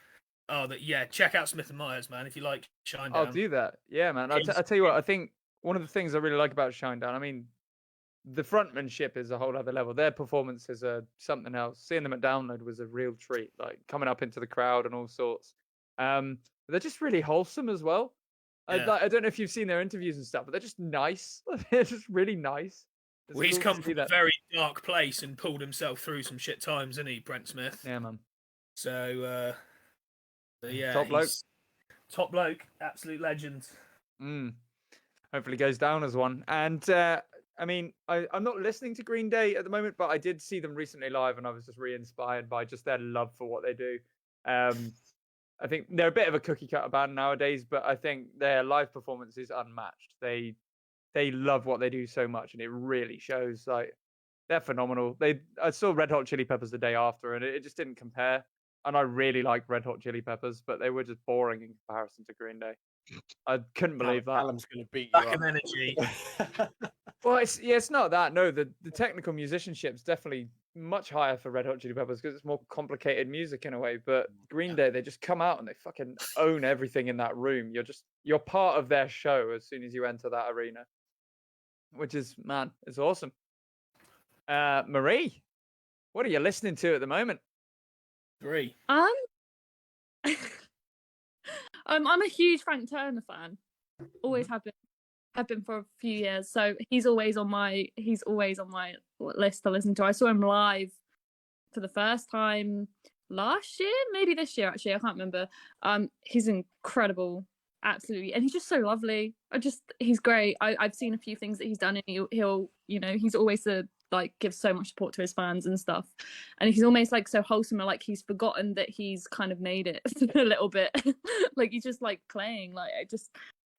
Oh, check out Smith and Myers, man, if you like Shinedown. I'll do that. Yeah, man. I'll tell you what. I think one of the things I really like about Shinedown, I mean, the frontmanship is a whole other level. Their performances are something else. Seeing them at Download was a real treat. Like coming up into the crowd and all sorts. They're just really wholesome as well. Yeah. I don't know if you've seen their interviews and stuff, but they're just nice. They're just really nice. Well, he's come from a very dark place and pulled himself through some shit times, isn't he, Brent Smith? Yeah, man. So yeah, top bloke, absolute legend. Hopefully goes down as one. And I mean, I'm not listening to Green Day at the moment, but I did see them recently live, and I was just re-inspired by just their love for what they do. I think they're a bit of a cookie cutter band nowadays, but I think their live performance is unmatched. They love what they do so much, and it really shows. Like they're phenomenal. I saw Red Hot Chili Peppers the day after, and it just didn't compare. And I really like Red Hot Chili Peppers, but they were just boring in comparison to Green Day. I couldn't believe that. Callum's going to beat you Lack of energy. Well, it's not that. No, the technical musicianship's definitely much higher for Red Hot Chili Peppers because it's more complicated music in a way. But Green Day, they just come out and they fucking own everything in that room. You're part of their show as soon as you enter that arena, which is, man, it's awesome. Marie, what are you listening to at the moment? 3. I'm a huge Frank Turner fan. Always have been for a few years. So he's always on my list to listen to. I saw him live for the first time last year, maybe this year actually. I can't remember. He's incredible, absolutely, and he's just so lovely. He's great. I've seen a few things that he's done, and he'll he's always gives so much support to his fans and stuff, and he's almost like so wholesome, like he's forgotten that he's kind of made it a little bit. Like he's just like playing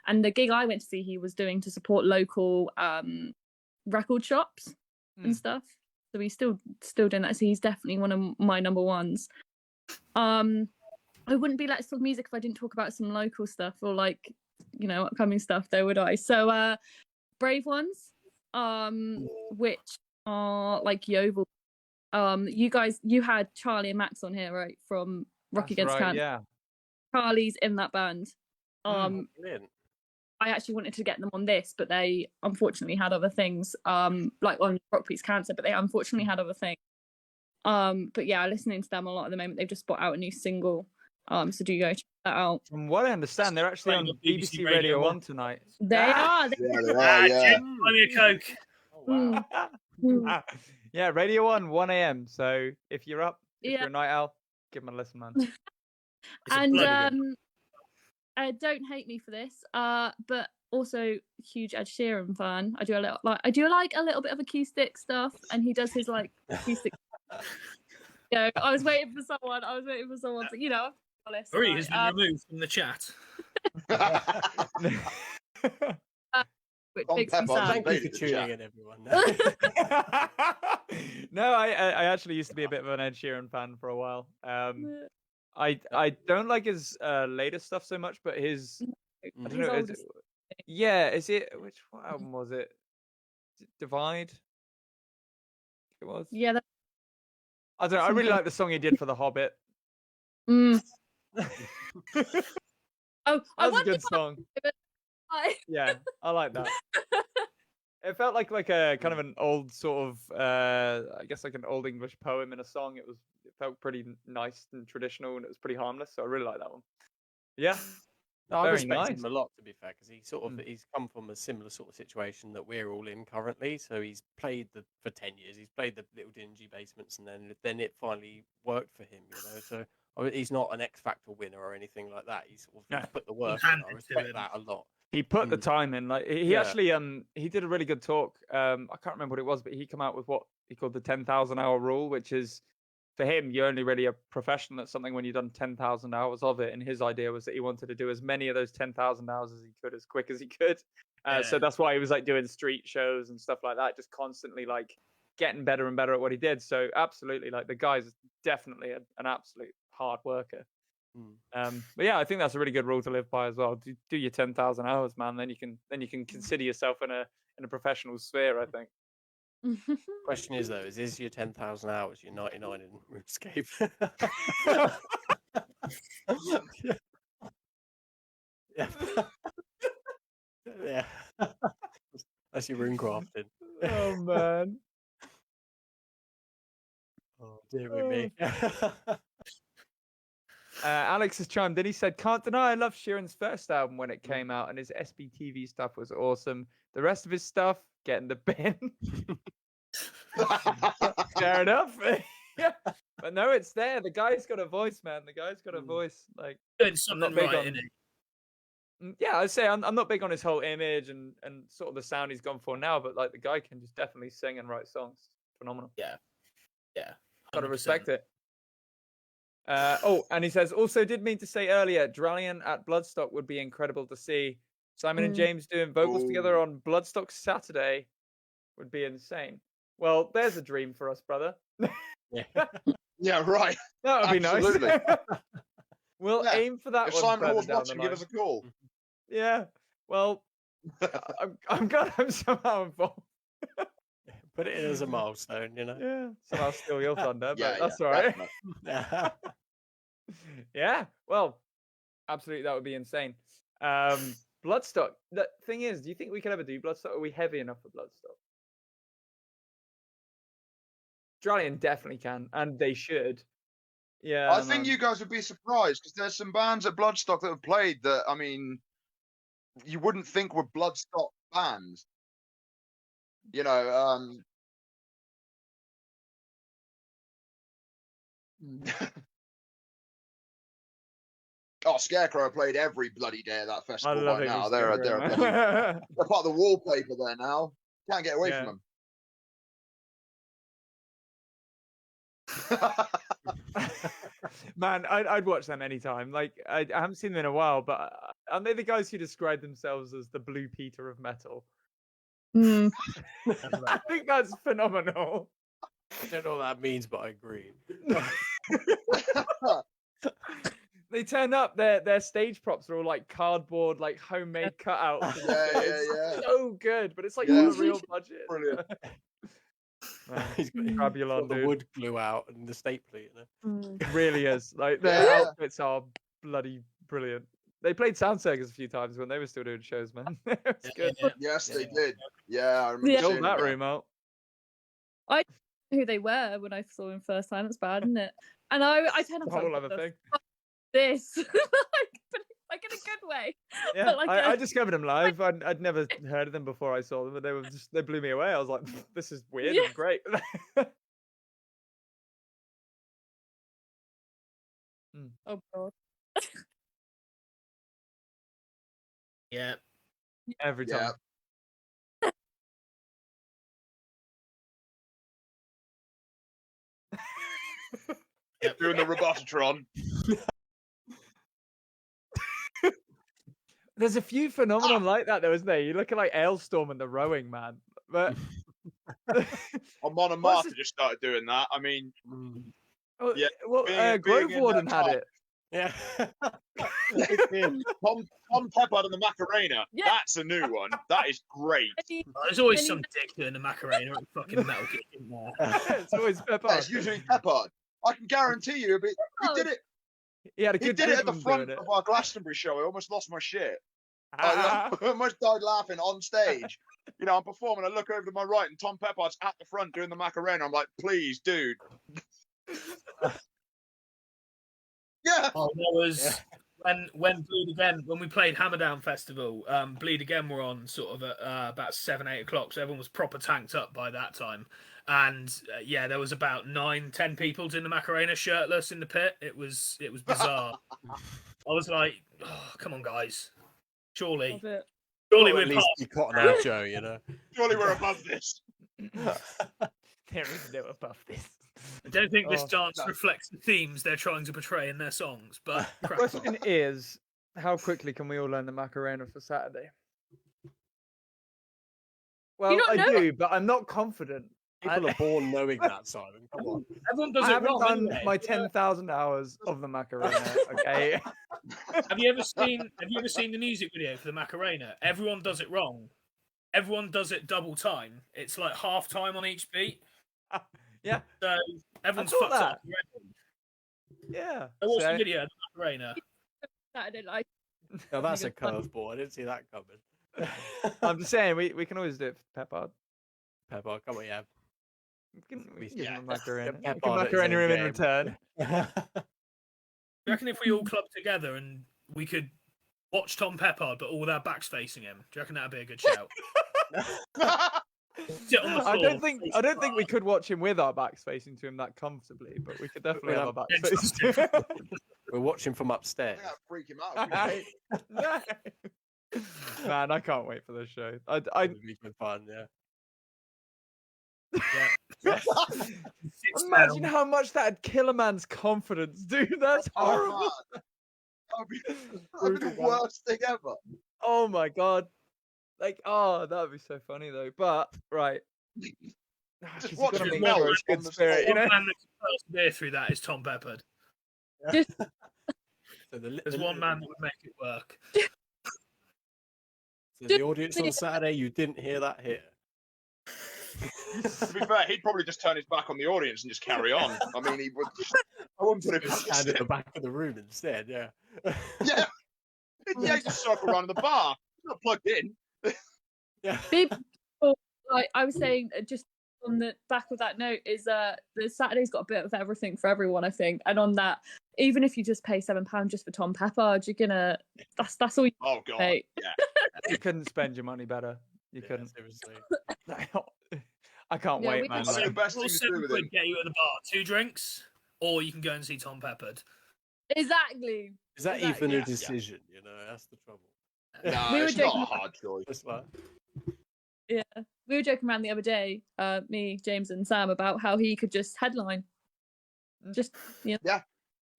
and the gig I went to see he was doing to support local record shops and stuff, so he's still doing that. So he's definitely one of my number ones. I wouldn't be Let's Talk Music if I didn't talk about some local stuff or upcoming stuff though, would I? So Brave Ones, which are like Yeovil. You had Charlie and Max on here, right, from Rock Against Cancer. Yeah, Charlie's in that band. Brilliant. I actually wanted to get them on this, but they unfortunately had other things, like on Rock Against Cancer, but they unfortunately had other things. But yeah, listening to them a lot at the moment. They've just put out a new single, so do go check that out. From what I understand, they're actually on BBC Radio 1 tonight. They are. Buy me a Coke. Oh, wow. Yeah, Radio 1 a.m. So if you're up, if Yeah. you're a night owl, give them a listen, man. And don't hate me for this, but also huge Ed Sheeran fan. I do like a little bit of acoustic stuff, and he does his acoustic. I was waiting for someone. To, honest. 3 has been removed from the chat. Which makes me sad. Thank you for tuning in, everyone. No, I actually used to be a bit of an Ed Sheeran fan for a while. I don't like his latest stuff so much, but his I don't know. Which album was it? Is it Divide? It was. Yeah. I don't know. I really like the song he did for The Hobbit. Oh, That was a good song. Yeah, I like that. It felt like a kind of an old sort of I guess like an old English poem in a song. It felt pretty nice and traditional, and it was pretty harmless. So I really like that one. Yeah, No, I very respect nice. him a lot, to be fair, because he sort of Mm. he's come from a similar sort of situation that we're all in currently. So he's played for 10 years. He's played the little dingy basements, and then it finally worked for him. So he's not an X Factor winner or anything like that. He's sort of Yeah. put the work in. I respect that a lot. He put the time in. Like he Yeah. actually he did a really good talk. I can't remember what it was, but he came out with what he called the 10,000 hour rule, which is for him, you're only really a professional at something when you've done 10,000 hours of it. And his idea was that he wanted to do as many of those 10,000 hours as he could, as quick as he could. So that's why he was like doing street shows and stuff like that, just constantly like getting better and better at what he did. So absolutely, like the guy's definitely an absolute hard worker. But yeah, I think that's a really good rule to live by as well. Do your 10,000 hours, man. Then you can consider yourself in a professional sphere, I think. Question is though, is your 10,000 hours your 99 in RuneScape? Yeah. Yeah. That's your rune crafting. Oh man. Oh dear me. Alex has chimed in. He said, "Can't deny I loved Sheeran's first album when it came out, and his SBTV stuff was awesome. The rest of his stuff, get in the bin." Fair enough. Yeah, but no, it's there. The guy's got a voice, man. The guy's got a voice. Like Doing something big right, on- isn't he? yeah, I'd say I'm not big on his whole image and sort of the sound he's gone for now, but like the guy can just definitely sing and write songs. Phenomenal. Yeah. Gotta 100%. respect it. And he says, also did mean to say earlier, Dralian at Bloodstock would be incredible to see. Simon and James doing vocals together on Bloodstock Saturday would be insane. Well, there's a dream for us, brother. Yeah, right. That would be Absolutely. nice. We'll Yeah. aim for that If one. Simon further Hall's down the watching, give line. us a call. Yeah. Well, I'm glad I'm somehow involved. Put it in as a milestone, you know. Yeah. Somehow steal your thunder, but Yeah, that's all right. definitely. Yeah. Well, absolutely, that would be insane. Bloodstock. The thing is, do you think we could ever do Bloodstock? Are we heavy enough for Bloodstock? Dralian definitely can, and they should. Yeah. I think you guys would be surprised because there's some bands at Bloodstock that have played that, I mean, you wouldn't think were Bloodstock bands. You know, oh, Scarecrow played every bloody day at that I festival love right it. now. They're part of the wallpaper there now. Can't get away from them. Man, I'd watch them anytime. Like I haven't seen them in a while, but aren't they the guys who describe themselves as the Blue Peter of metal? I think that's phenomenal. I don't know what that means, but I agree. They turn up, their stage props are all like cardboard, like homemade cutouts. It's so good, but it's like on a real budget. Brilliant. Man, He's got Crabulon, the dude. wood glue out and the stapler, you know. It really is. Like their Yeah. outfits are bloody brilliant. They played Sound Circus a few times when they were still doing shows, man. It's good. Yes, they did. Yeah, I remember Yeah. Build seeing that room out. Who they were when I saw him first time. That's bad, isn't it? And I turned up The whole like, other "What the thing. fuck is this?" like in a good way. Yeah, But like I discovered them live. I'd never heard of them before I saw them, but they blew me away. I was like, this is weird and great. Oh god. Yeah. Every time. Doing the Robotatron. There's a few phenomenon like that, though, isn't there? You look at like Ailstorm and the Rowing Man, but Monomata just started doing that. I mean, yeah, Grove being in Warden that had it. Yeah. Tom Peppard and the Macarena. Yeah. That's a new one. That is great. There's always some dick doing the Macarena at fucking Metal Gear, isn't there? It's always Pepper. That's usually Peppard. I can guarantee you, but he did it. He had a He good did it at the rhythm front doing it. of our Glastonbury show. I almost lost my shit. I almost died laughing on stage. You know, I'm performing. I look over to my right, and Tom Peppard's at the front doing the Macarena. I'm like, please, dude. Yeah. Oh, there was when Bleed Again, when we played Hammerdown Festival, Bleed Again were on sort of at about 7-8 o'clock, so everyone was proper tanked up by that time. And yeah, there was about 9-10 people doing the Macarena shirtless in the pit. It was bizarre. I was like, oh, come on, guys, surely Love it. Or we're at least past. you cotton out, Joe. You know. Surely we're above this. There is no above this. I don't think this Oh, dance no. reflects the themes they're trying to portray in their songs, but The question is, how quickly can we all learn the Macarena for Saturday? Well, not I know do, but I'm not confident. People are born knowing that, Simon. Come on. everyone does I it haven't wrong. done anyway. my 10,000 hours of the Macarena, okay? Have you ever seen the music video for the Macarena? Everyone does it wrong. Everyone does it double time. It's like half time on each beat. Yeah, So everyone's thought fucked up. that. already. yeah. I watched So- the video of the Macarena. Saturday night. Oh, that's a Good fun. curveball. I didn't see that coming. I'm just saying, we can always do it for Peppard. Pepper, come on, yeah. We can We- give him yeah. a Macarena. Yeah, We can Peppard at his Macarena own him in game. return. Do you reckon if we all clubbed together and we could watch Tom Peppard but all with our backs facing him? Do you reckon that'd be a good shout? Sit on the floor. I don't think we could watch him with our backs facing to him that comfortably, but we could definitely have our backs Yeah, facing to him. We're watching from upstairs. That'd freak him out. No. Man, I can't wait for this show. I It would be good fun, yeah. Yeah. imagine how much that'd kill a man's confidence, dude. That's horrible. Oh, man. That'd be the worst thing ever. Oh my god. Like, oh, that would be so funny though. But right. Just He's watch gotta him make melt sure it's on good the spirit, spot. you One know? man that can persevere through that is Tom Peppard. So There's one man that would make it work. So the audience on Saturday, you didn't hear that here. To be fair, he'd probably just turn his back on the audience and just carry on. I mean, he would. I wouldn't put it past Stand at the him. back of the room instead, yeah. Yeah. Yeah, just circle around in the bar. It's not plugged in. Yeah. People, like I was saying, just on the back of that note, is the Saturday's got a bit of everything for everyone, I think. And on that, even if you just pay £7 just for Tom Peppard, you're gonna that's all you Oh god. pay. Yeah. You couldn't spend your money better. You Yeah, couldn't. seriously. I can't Yeah, wait, we- man. I think the best Well, thing to do with £7 him. get you at the bar 2 drinks, or you can go and see Tom Peppard. Exactly. Is that Exactly. even a Yeah. decision? You know, that's the trouble. No, We were it's not a joking- hard choice. It's like, Yeah. We were joking around the other day, me, James, and Sam, about how he could just headline. Just Yeah,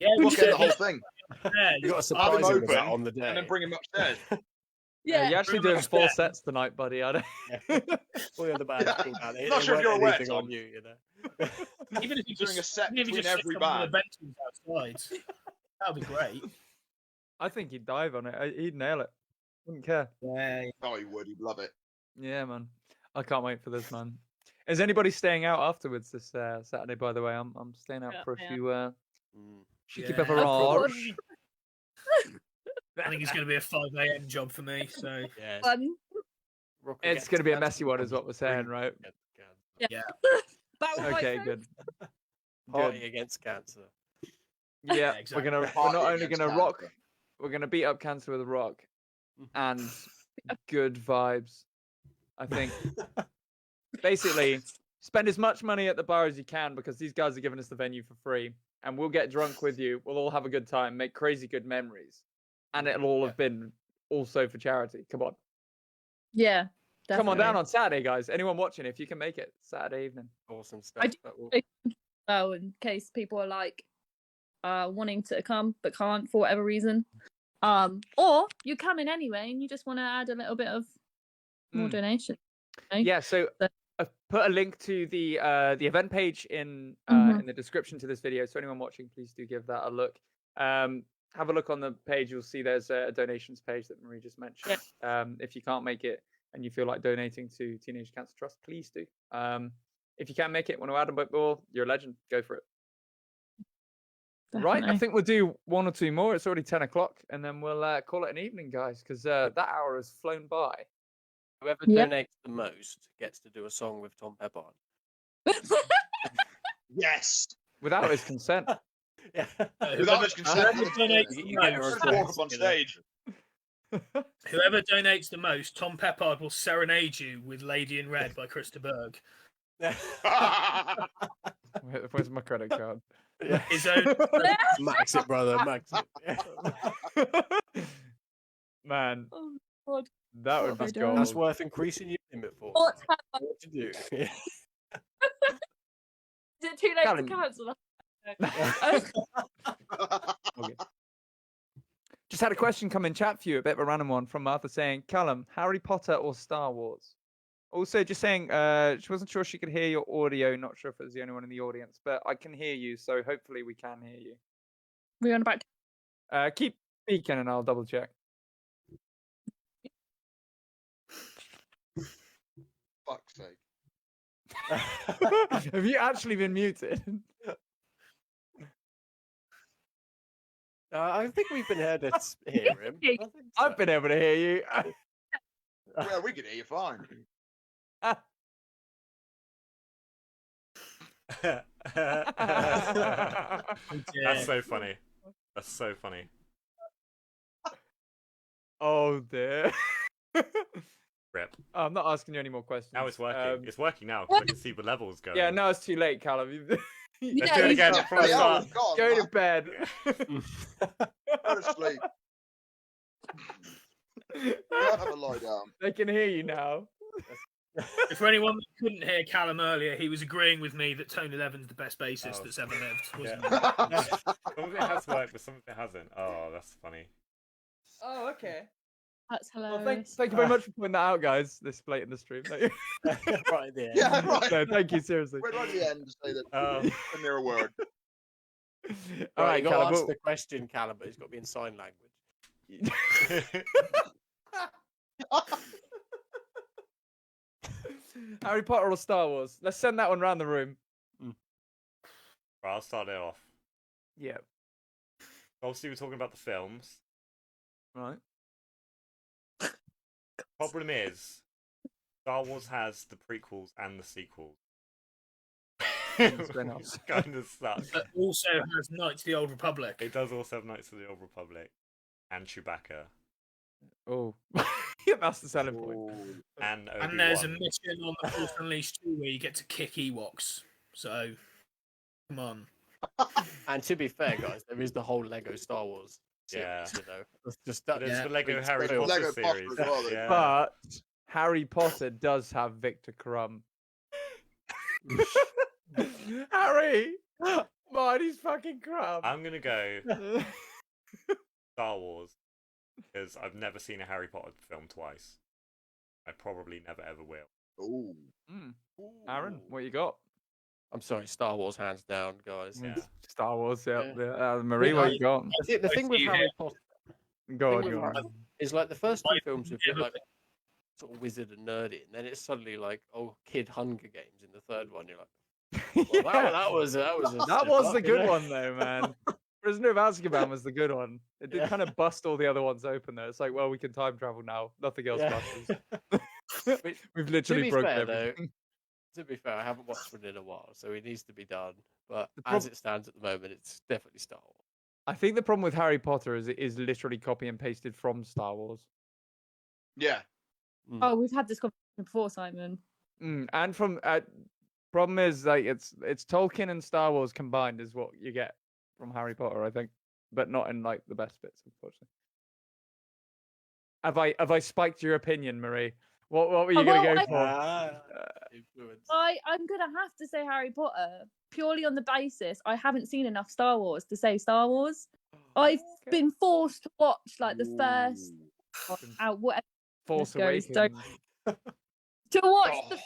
We'll we get the should. whole thing Yeah, you got to Have surprise him him with that open, on the day. and then bring him upstairs. yeah. you're actually Bring him doing 4 upstairs. sets tonight, buddy. I don't... All the other bands Yeah. talk about it. Not It sure if weren't you're aware, anything on Tom. you, you know. even if you Doing a just set even if you between just every stick them on the band. benches outside, that would be great. I think he'd dive on it. He'd nail it. Wouldn't care. Yeah, Oh, he would. He'd love it. Yeah, man. I can't wait for this, man. Is anybody staying out afterwards this Saturday? By the way, I'm staying out Yeah, for a yeah. few Mm. cheeky Yeah. beverage. I think it's going to be a 5 a.m. job for me. So Yeah. Fun. Rock will It's get going to be a cancer messy one, is becomes what we're saying, free right? against cancer. Battle Okay, Python. good. Party Good. against cancer. Yeah, exactly. we're Party not only against gonna rock, cancer. we're gonna beat up cancer with a rock, and good vibes. I think basically spend as much money at the bar as you can because these guys are giving us the venue for free, and we'll get drunk with you. We'll all have a good time, make crazy good memories, and it'll all have been also for charity. Come on, Yeah. come on down definitely. on Saturday, guys. Anyone watching, if you can make it Saturday evening. Awesome stuff. I do That will- think- Oh, in case people are like wanting to come but can't for whatever reason. Or you come in anyway and you just want to add a little bit of more Mm. donation. Yeah, so But- I've put a link to the event page in Mhm. in the description to this video. So anyone watching, please do give that a look. Have a look on the page. You'll see there's a donations page that Marie just mentioned. If you can't make it and you feel like donating to Teenage Cancer Trust, please do. If you can't make it, want to add a bit more, you're a legend. Go for it. Right, I Definitely. think we'll do one or two more. It's already 10 o'clock, and then we'll call it an evening, guys, because that hour has flown by. Whoever Yep. donates the most gets to do a song with Tom Peppard. Yes. Without his consent. Yeah. Without his consent, whoever donates You the get your most, own walk up on stage. whoever donates the most, Tom Peppard will serenade you with "Lady in Red" by Krista Berg. Where's my credit card? Yeah. His own. Max it, brother. Max it. Man, Oh, God. that would What be have I done? That's gold. worth increasing your limit for. What have I- What to do? Yeah. Is it too late Callum. to cancel? Okay. Just had a question come in chat for you, a bit of a random one from Martha saying, Callum, Harry Potter or Star Wars? Also, just saying, she wasn't sure she could hear your audio. Not sure if it was the only one in the audience, but I can hear you, so hopefully we can hear you. We're on about. Keep speaking and I'll double check. Fuck's sake. Have you actually been muted? I think we've been able to hear him. I think I've so. been able to hear you. Yeah, we can hear you fine. That's so funny. That's so funny. Oh dear. Rip. I'm not asking you any more questions. Now it's working. Um, It's working now because I can see the levels going. yeah, no, it's too late, Callum. Let's Yeah, do it you again got- from the Yeah, start. go on, Go to man. bed. Go to sleep. Go have a lie down. They can hear you now. For anyone that couldn't hear Callum earlier, he was agreeing with me that Tony Levin's the best bassist Oh. that's ever lived. Wasn't Yeah. he? Some of it has worked, but some of it hasn't. Oh, that's funny. Oh, okay. That's Well, hilarious. thank you very much for pointing that out, guys. This late in the stream. Right there. Yeah, right. No, thank you, seriously. We're right at the end to say that. Oh. A mere word. All Right, right, you got to Callum. answer the question, Callum, but it's got to be in sign language. Harry Potter or Star Wars? Let's send that one round the room. Right, I'll start it off. Yeah. Obviously, we're talking about the films. Right. Problem is, Star Wars has the prequels and the sequels. spin-offs. Which kind of sucks. But also has Knights of the Old Republic. It does also have Knights of the Old Republic and Chewbacca Oh, that's the selling point. Ooh. and Obi-Wan. And there's a mission on the Force Unleashed 2 where you get to kick Ewoks. So, come on. And to be fair, guys, there is the whole Lego Star Wars series, Yeah. you know. It's just But that. there's Yeah. the Lego It's Harry Lego Potter Potter series. as well, Yeah. But Harry Potter does have Victor Crumb. Harry! Marty's fucking Crumb. I'm gonna go Star Wars because I've never seen a Harry Potter film twice. I probably never ever will. Ooh. Mm. Aaron, what you got? I'm sorry, Star Wars hands down, guys. Yeah. Star Wars, yeah. Yeah. Marie, what you got? The thing with you Harry hear- Potter Go on, thing go with on. is like the first two Why films have did been you like sort of wizard and nerdy, and then it's suddenly like, oh, kid Hunger Games in the third one. You're like, well, that was a That step was up, the you good know? one, though, man. Prisoner of Azkaban was the good one. It did Yeah. kind of bust all the other ones open, though. It's like, well, we can time travel now. Nothing else Yeah. matters. Which, We've to literally be broken fair, everything. to be fair, I haven't watched one in a while, so it needs to be done. But The as prob- it stands at the moment, it's definitely Star Wars. I think the problem with Harry Potter is it is literally copy and pasted from Star Wars. Yeah. Oh, we've had this conversation before, Simon. And from problem is like it's Tolkien and Star Wars combined is what you get from Harry Potter, I think, but not in like the best bits, unfortunately. Have I spiked your opinion, Marie? What were you well, gonna go I- for? Influence. I'm gonna have to say Harry Potter purely on the basis I haven't seen enough Star Wars to say Star Wars. I've Okay. been forced to watch like the first out whatever Force goes, don't- Awakens. to watch Oh.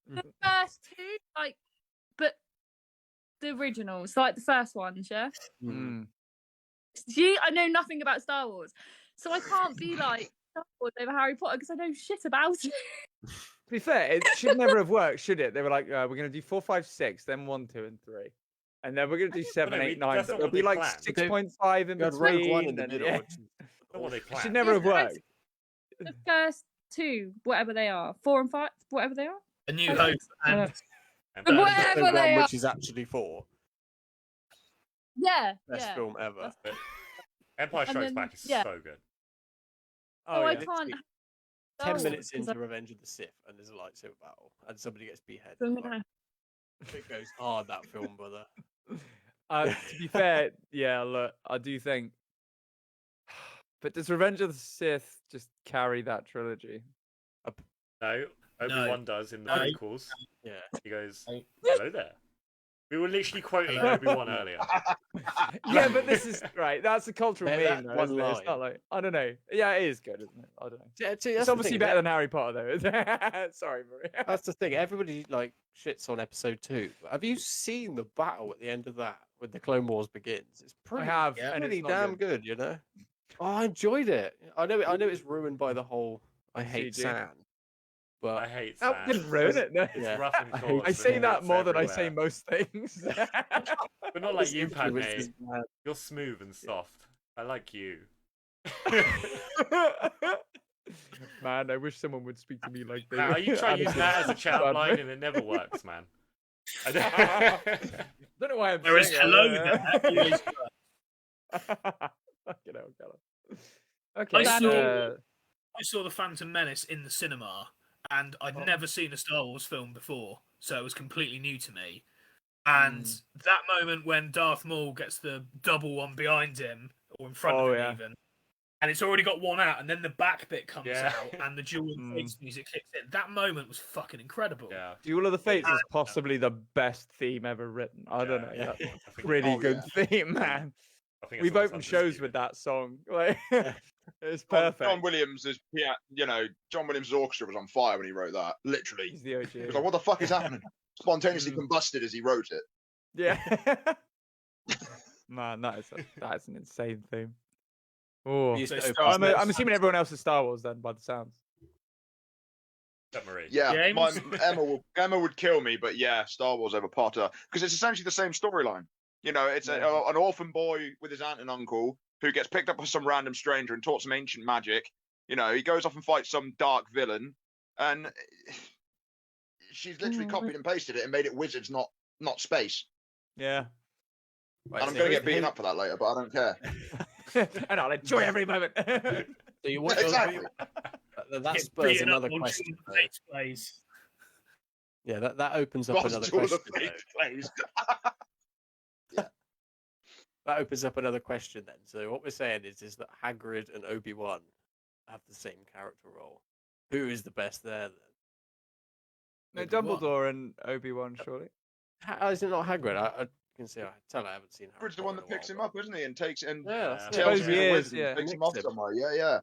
the first two, like, but the originals, like the first ones, yeah. Mm. See, I know nothing about Star Wars, so I can't be like Star Wars over Harry Potter because I know shit about it. To be fair, it should never have worked, should it? They were like, we're gonna do 4, 5, 6, then 1, 2, and 3. and then we're gonna do 7, no, 8, 9. that's not It'll what be they like planned. 6.5 in You had Rogue One between. in the And, middle, yeah. which is Not what they It planned. should never have worked. The first two, whatever they are, 4 and 5, whatever they are. A New Hope and And Whatever Rogue they One, are. which is actually 4. Yeah, Best yeah. film ever. but Empire Strikes then, Back is yeah. so good. Oh, I yeah. can't. Literally Star 10 Wars, minutes 'cause into Revenge of the Sith, and there's a lightsaber battle, and somebody gets beheaded. I'm Like, gonna- it goes hard, that film, brother. To be fair, yeah, look, I do think. But does Revenge of the Sith just carry that trilogy? No, Obi-Wan does in the No. prequels. Yeah. He goes, No. hello there. We were literally quoting Obi-Wan earlier. Yeah, but this is right. That's a cultural That meme, though, one isn't it? It's not line. like I don't know. Yeah, it is good, isn't it? I don't know. That's It's the obviously thing, better than Harry Potter, though. Isn't it? Sorry, Maria. That's the thing. Everybody like shits on episode 2. Have you seen the battle at the end of that when the Clone Wars begins? It's pretty, have, yeah, and pretty it's not damn good. good, you know. Oh, I enjoyed it. I know it's ruined by the whole I hate CG. sand, but I hate That sand. didn't ruin it. No. It's Yeah. rough and I hate coarse. I and say that it's more than I say everywhere. most things. But not like you, This Padme. influence is bad. You're smooth and soft. I like you. Man, I wish someone would speak to me like this. Now, you try using that as a chat Padme. line and it never works, man. I Don't know why I'm there is saying hello it. there. Always Fucking hell, Callum. Okay. I saw The Phantom Menace in the cinema, and I'd never seen a Star Wars film before, so it was completely new to me. And that moment when Darth Maul gets the double one behind him, or in front of him even, and it's already got one out, and then the back bit comes out, and the Duel of Fates music kicks in. That moment was fucking incredible. Yeah. Duel of the Fates is possibly the best theme ever written. I don't know. Yeah. That's I a think- really Oh, good theme, man. I think it's We've almost opened shows with undisputed. that song. Like, it's John perfect. Williams is, John Williams' orchestra was on fire when he wrote that. Literally, He's the OG. he was like, "What the fuck is happening?" Spontaneously combusted as he wrote it. Yeah. Man, that is an insane theme. Oh, We used So to Star open- Wars- I'm assuming everyone else is Star Wars then, by the sounds. Except Marie. Yeah, James? Emma would kill me, but yeah, Star Wars over Potter because it's essentially the same storyline. You know, it's an orphan boy with his aunt and uncle who gets picked up by some random stranger and taught some ancient magic. You know, he goes off and fights some dark villain, and she's literally copied and pasted it and made it wizards, not space. Yeah. Right, And I'm so going to who- get beaten up for that later, but I don't care. And I'll enjoy every moment. So you want Exactly. that Get spurs beaten up another on question. Duel of though. Fates plays. Yeah, that opens up Boss another Duel of question. the though. Fates plays. That opens up another question then. So what we're saying is that Hagrid and Obi-Wan have the same character role. Who is the best there then? No, Obi-Wan. Dumbledore and Obi-Wan, surely. How is it not Hagrid? I can see. I tell I haven't seen. Harry Hagrid's the one Potter that in a picks him while, up, isn't he? And takes and but- Yeah, that's Yeah. it. Suppose tells him he he's a is, wizard yeah. and takes him Connects off him. somewhere. Yeah.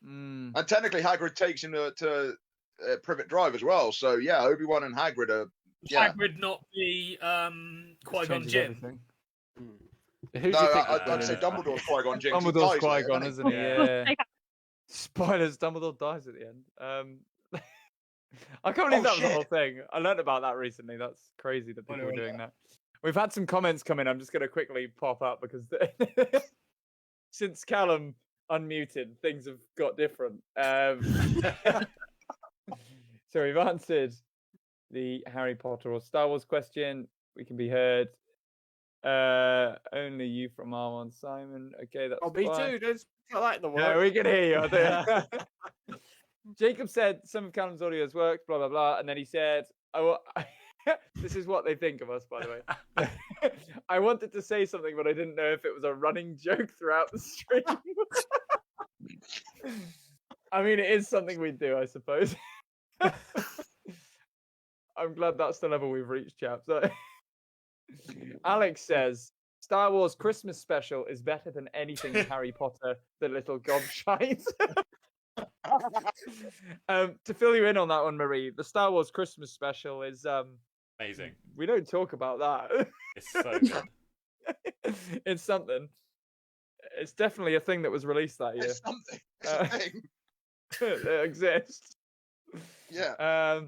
Mm. And technically, Hagrid takes him to Privet Drive as well. So yeah, Obi-Wan and Hagrid are. Yeah. Hagrid not be Qui-Gon Changes Jinn. everything. Who do you No, think? I'd say Dumbledore's Qui-Gon Jinn. Dumbledore's Qui-Gon, isn't he? Yeah. Yeah. Spoilers, Dumbledore dies at the end. I can't believe that was the whole shit. thing. I learned about that recently. That's crazy that people were doing that. We've had some comments come in. I'm just going to quickly pop up because since Callum unmuted, things have got different. So we've answered the Harry Potter or Star Wars question. We can be heard. Only you from R1 Simon. Okay, that's Oh, me fine. too. There's got that in the No, world. we can hear you. I think. Jacob said some of Callum's audio has worked, blah blah blah, and then he said, "This is what they think of us, by the way." I wanted to say something, but I didn't know if it was a running joke throughout the stream. I mean, it is something we do, I suppose. I'm glad that's the level we've reached, chaps. Alex says, Star Wars Christmas special is better than anything Harry Potter, the little gobshite. To fill you in on that one, Marie, the Star Wars Christmas special is Amazing. we don't talk about that. It's so good. It's something. It's definitely a thing that was released that year. It's something. It's a thing. It exists. Yeah.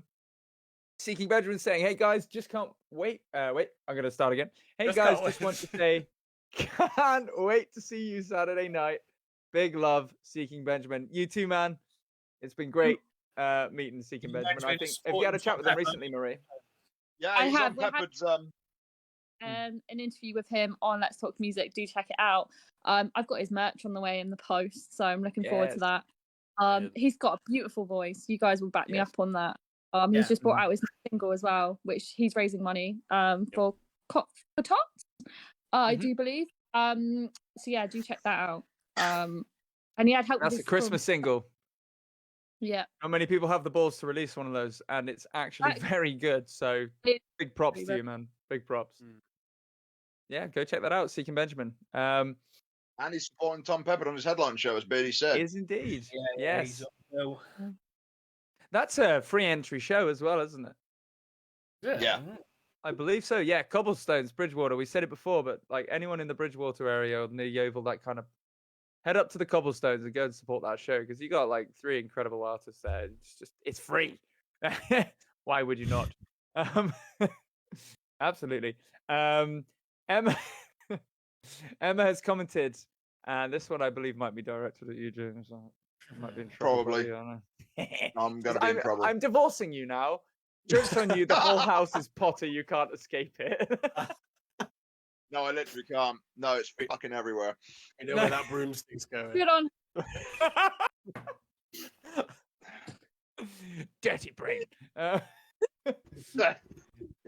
Seeking Benjamin saying, "Hey guys, just can't wait. Wait, I'm gonna start again. Hey Just guys, can't just wait. want to say, can't wait to see you Saturday night. Big love, Seeking Benjamin. You too, man. It's been great meeting Seeking Benjamin. I think have you had a chat with him recently, Marie? Yeah, I he's have. on We had Peppered's. an interview with him on Let's Talk Music. Do check it out. I've got his merch on the way in the post, so I'm looking forward to Yes. that. Brilliant. He's got a beautiful voice. You guys will back me Yes. up on that. Yeah. He's just brought out his single as well, which he's raising money for tots, I Mhm. do believe. So yeah, do check that out. And he had help with That's a his Christmas single. Yeah, Not many people have the balls to release one of those, and it's actually Right. very good. So It- big props very to you, man. Big props. Mm. Yeah, go check that out, Seeking Benjamin. And he's supporting Tom Peppered on his headline show, as Beardy said. Is indeed. Yeah, Yes. he's on the bill. That's a free entry show as well, isn't it? Yeah. I believe so. Yeah, Cobblestones, Bridgewater. We said it before, but like anyone in the Bridgewater area or near Yeovil, that kind of head up to the Cobblestones and go and support that show because you got like 3 incredible artists there. It's free. Why would you not? Absolutely. Emma Emma has commented, and this one I believe might be directed at you, James. I might be in trouble. Probably. I don't know. I'm gonna be in trouble. I'm divorcing you now. Joke's on you. The whole house is Potter. You can't escape it. No, I literally can't. No, it's fucking everywhere. You know where that broomstick's going. good on. Dirty brain. Yeah,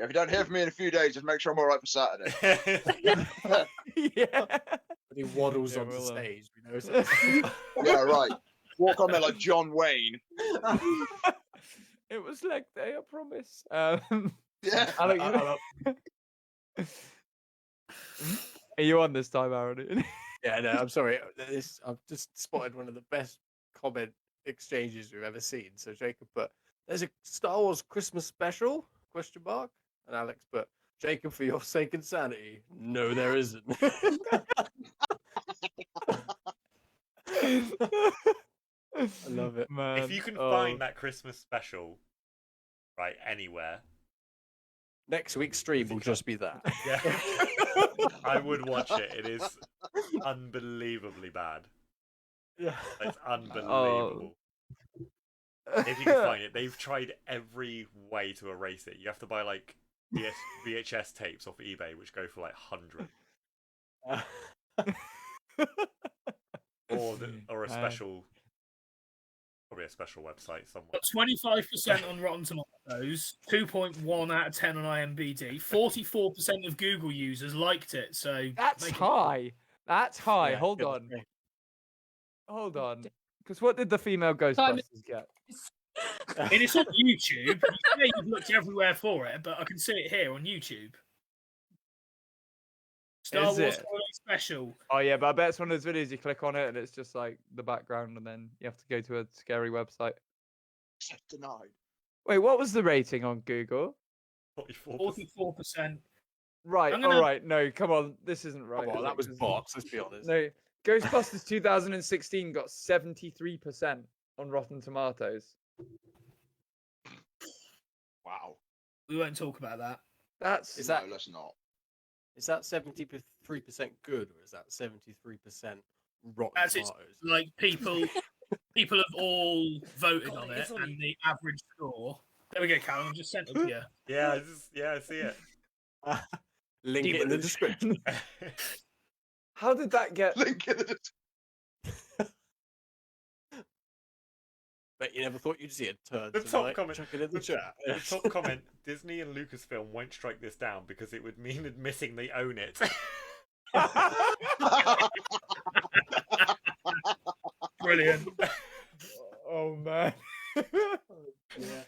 if you don't hear from me in a few days, just make sure I'm all right for Saturday. Yeah. He waddles Yeah, onto we'll, stage. You know, so- Yeah, right. Walk on there like John Wayne. It was leg day, I promise. Yeah. Alex, are you on this time, Aaron? Yeah, no, I'm sorry. I've just spotted one of the best comment exchanges we've ever seen. So Jacob put, "There's a Star Wars Christmas special?" ? And Alex put, "Jacob, for your sake and sanity, no, there isn't." I love it. Man. If you can find that Christmas special, right, anywhere, Next week's stream will just be that. yeah, I would watch it. It is unbelievably bad. Yeah. It's unbelievable. If you can find it, they've tried every way to erase it. You have to buy like VHS tapes off eBay, which go for like 100, or a special. Probably a special website somewhere. 25% on Rotten Tomatoes, 2.1 out of 10 on IMDb, 44% of Google users liked it. So That's high. That's high. Yeah, Hold good. on. Hold on. Because what did the female Ghostbusters get? And it's on YouTube. You say you've looked everywhere for it, but I can see it here on YouTube. Star Is Wars it? Holiday Special. Oh yeah, but I bet it's one of those videos you click on it and it's just like the background, and then you have to go to a scary website. Denied. Wait, what was the rating on Google? 44%. 44%. Right. I'm gonna- All right. No, come on. This isn't right. Come on, is that it? was 'Cause- bots, let's be honest. No, Ghostbusters 2016 got 73% on Rotten Tomatoes. Wow. We won't talk about that. That's Is that- No, let's not. Is that 73% good, or is that 73% rotten As it's tomatoes? like people have all voted on it, it's on- and the average score. There we go, Callum. I've just sent it to you. Yeah, I see it. Link it in the description. how did that get? Link in the Bet you never thought you'd see it turn The top tonight. comment- Chuck it in the chat. The top comment: Disney and Lucasfilm won't strike this down because it would mean admitting they own it. Brilliant. Oh man. Yeah.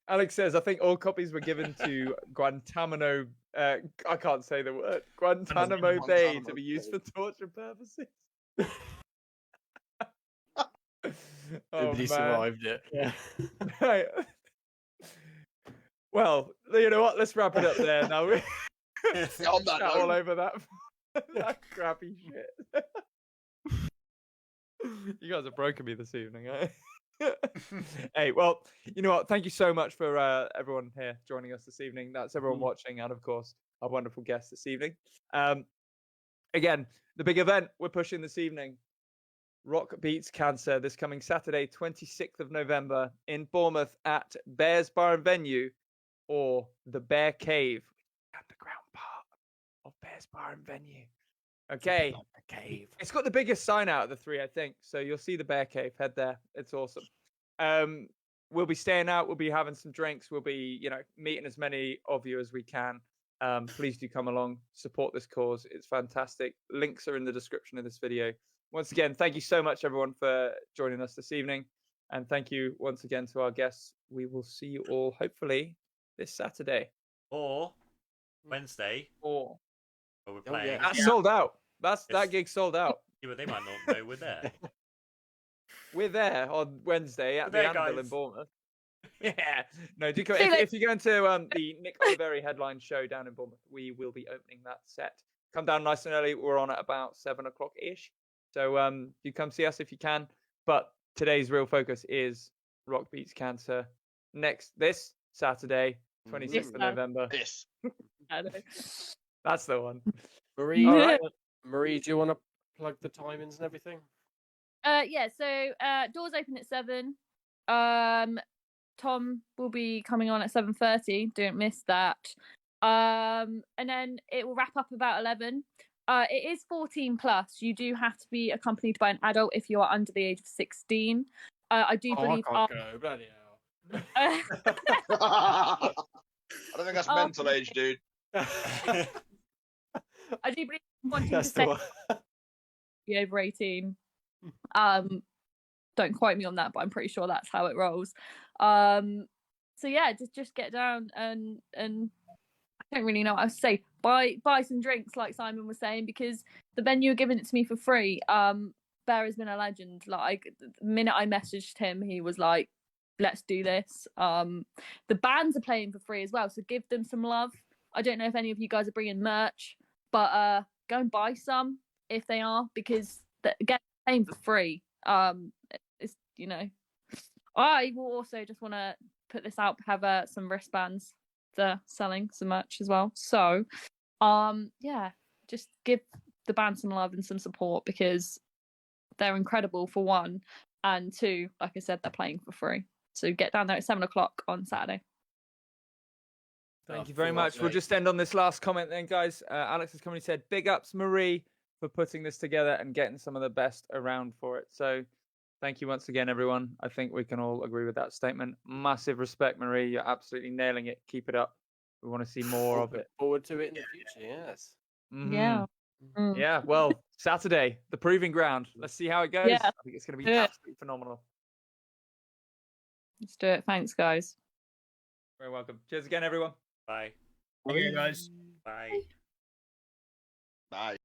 Alex says, I think all copies were given to Guantanamo. I can't say the word. Guantanamo Bay to Guantanamo be used Bay. for torture purposes. Nobody survived it. Yeah. Right. Well, you know what? Let's wrap it up there. Now we On that chat all note, over that, that crappy shit. You guys have broken me this evening, eh? Hey, well, you know what? Thank you so much for everyone here joining us this evening. That's everyone watching, and of course, our wonderful guests this evening. Again, the big event we're pushing this evening, Rock Beats Cancer, this coming Saturday, 26th of November in Bournemouth at Bears Bar and Venue, or the Bear Cave, underground part of Bears Bar and Venue. Okay. The cave. It's got the biggest sign out of the three, I think. So you'll see the Bear Cave. Head there. It's awesome. We'll be staying out. We'll be having some drinks. We'll be, meeting as many of you as we can. Please do come along, support this cause. It's fantastic. Links are in the description of this video. Once again, thank you so much, everyone, for joining us this evening. And thank you once again to our guests. We will see you all, hopefully, this Saturday. Or Wednesday. Or where we're playing. yeah. that's sold out. That gig's sold out. Yeah, but they might not know we're there. We're there on Wednesday at the there, Anvil guys. in Bournemouth. Yeah. No, do come, if you're going to the Nick Oliveri headline show down in Bournemouth, we will be opening that set. Come down nice and early. We're on at about 7 o'clock ish. So you come see us if you can. But today's real focus is Rock Beats Cancer. This Saturday, 26th of November. Yes. That's the one. Marie, All right. Marie, do you want to plug the timings and everything? Yeah, so doors open at 7. Tom will be coming on at 7:30. Don't miss that. And then it will wrap up about 11. It is 14 plus. You do have to be accompanied by an adult if you are under the age of 16. I do believe. I can't go. Bloody hell. I don't think that's mental age, dude. I do believe wanting That's to the say one. be over 18. Don't quote me on that, but I'm pretty sure that's how it rolls. So yeah, just get down and I don't really know what else to say. Buy some drinks, like Simon was saying, because the venue are giving it to me for free. Bear has been a legend. Like the minute I messaged him, he was like, "Let's do this." The bands are playing for free as well, so give them some love. I don't know if any of you guys are bringing merch, but go and buy some if they are, because again, playing for free. It's I will also just want to put this out. Have some wristbands. They're selling some merch as well. So, yeah, just give the band some love and some support because they're incredible for one, and two, like I said, they're playing for free. So get down there at 7 o'clock on Saturday. Thank you very much. We'll just end on this last comment then, guys. Alex has come and said, big ups, Marie, for putting this together and getting some of the best around for it. So thank you once again, everyone. I think we can all agree with that statement. Massive respect, Marie. You're absolutely nailing it. Keep it up. We want to see more of it. Forward to it in the future, yes. Mhm. Yeah. Yeah, well, Saturday, the proving ground. Let's see how it goes. Yeah. I think it's going to be absolutely phenomenal. Let's do it. Thanks, guys. Very welcome. Cheers again, everyone. Bye. Okay, guys. Bye. Bye.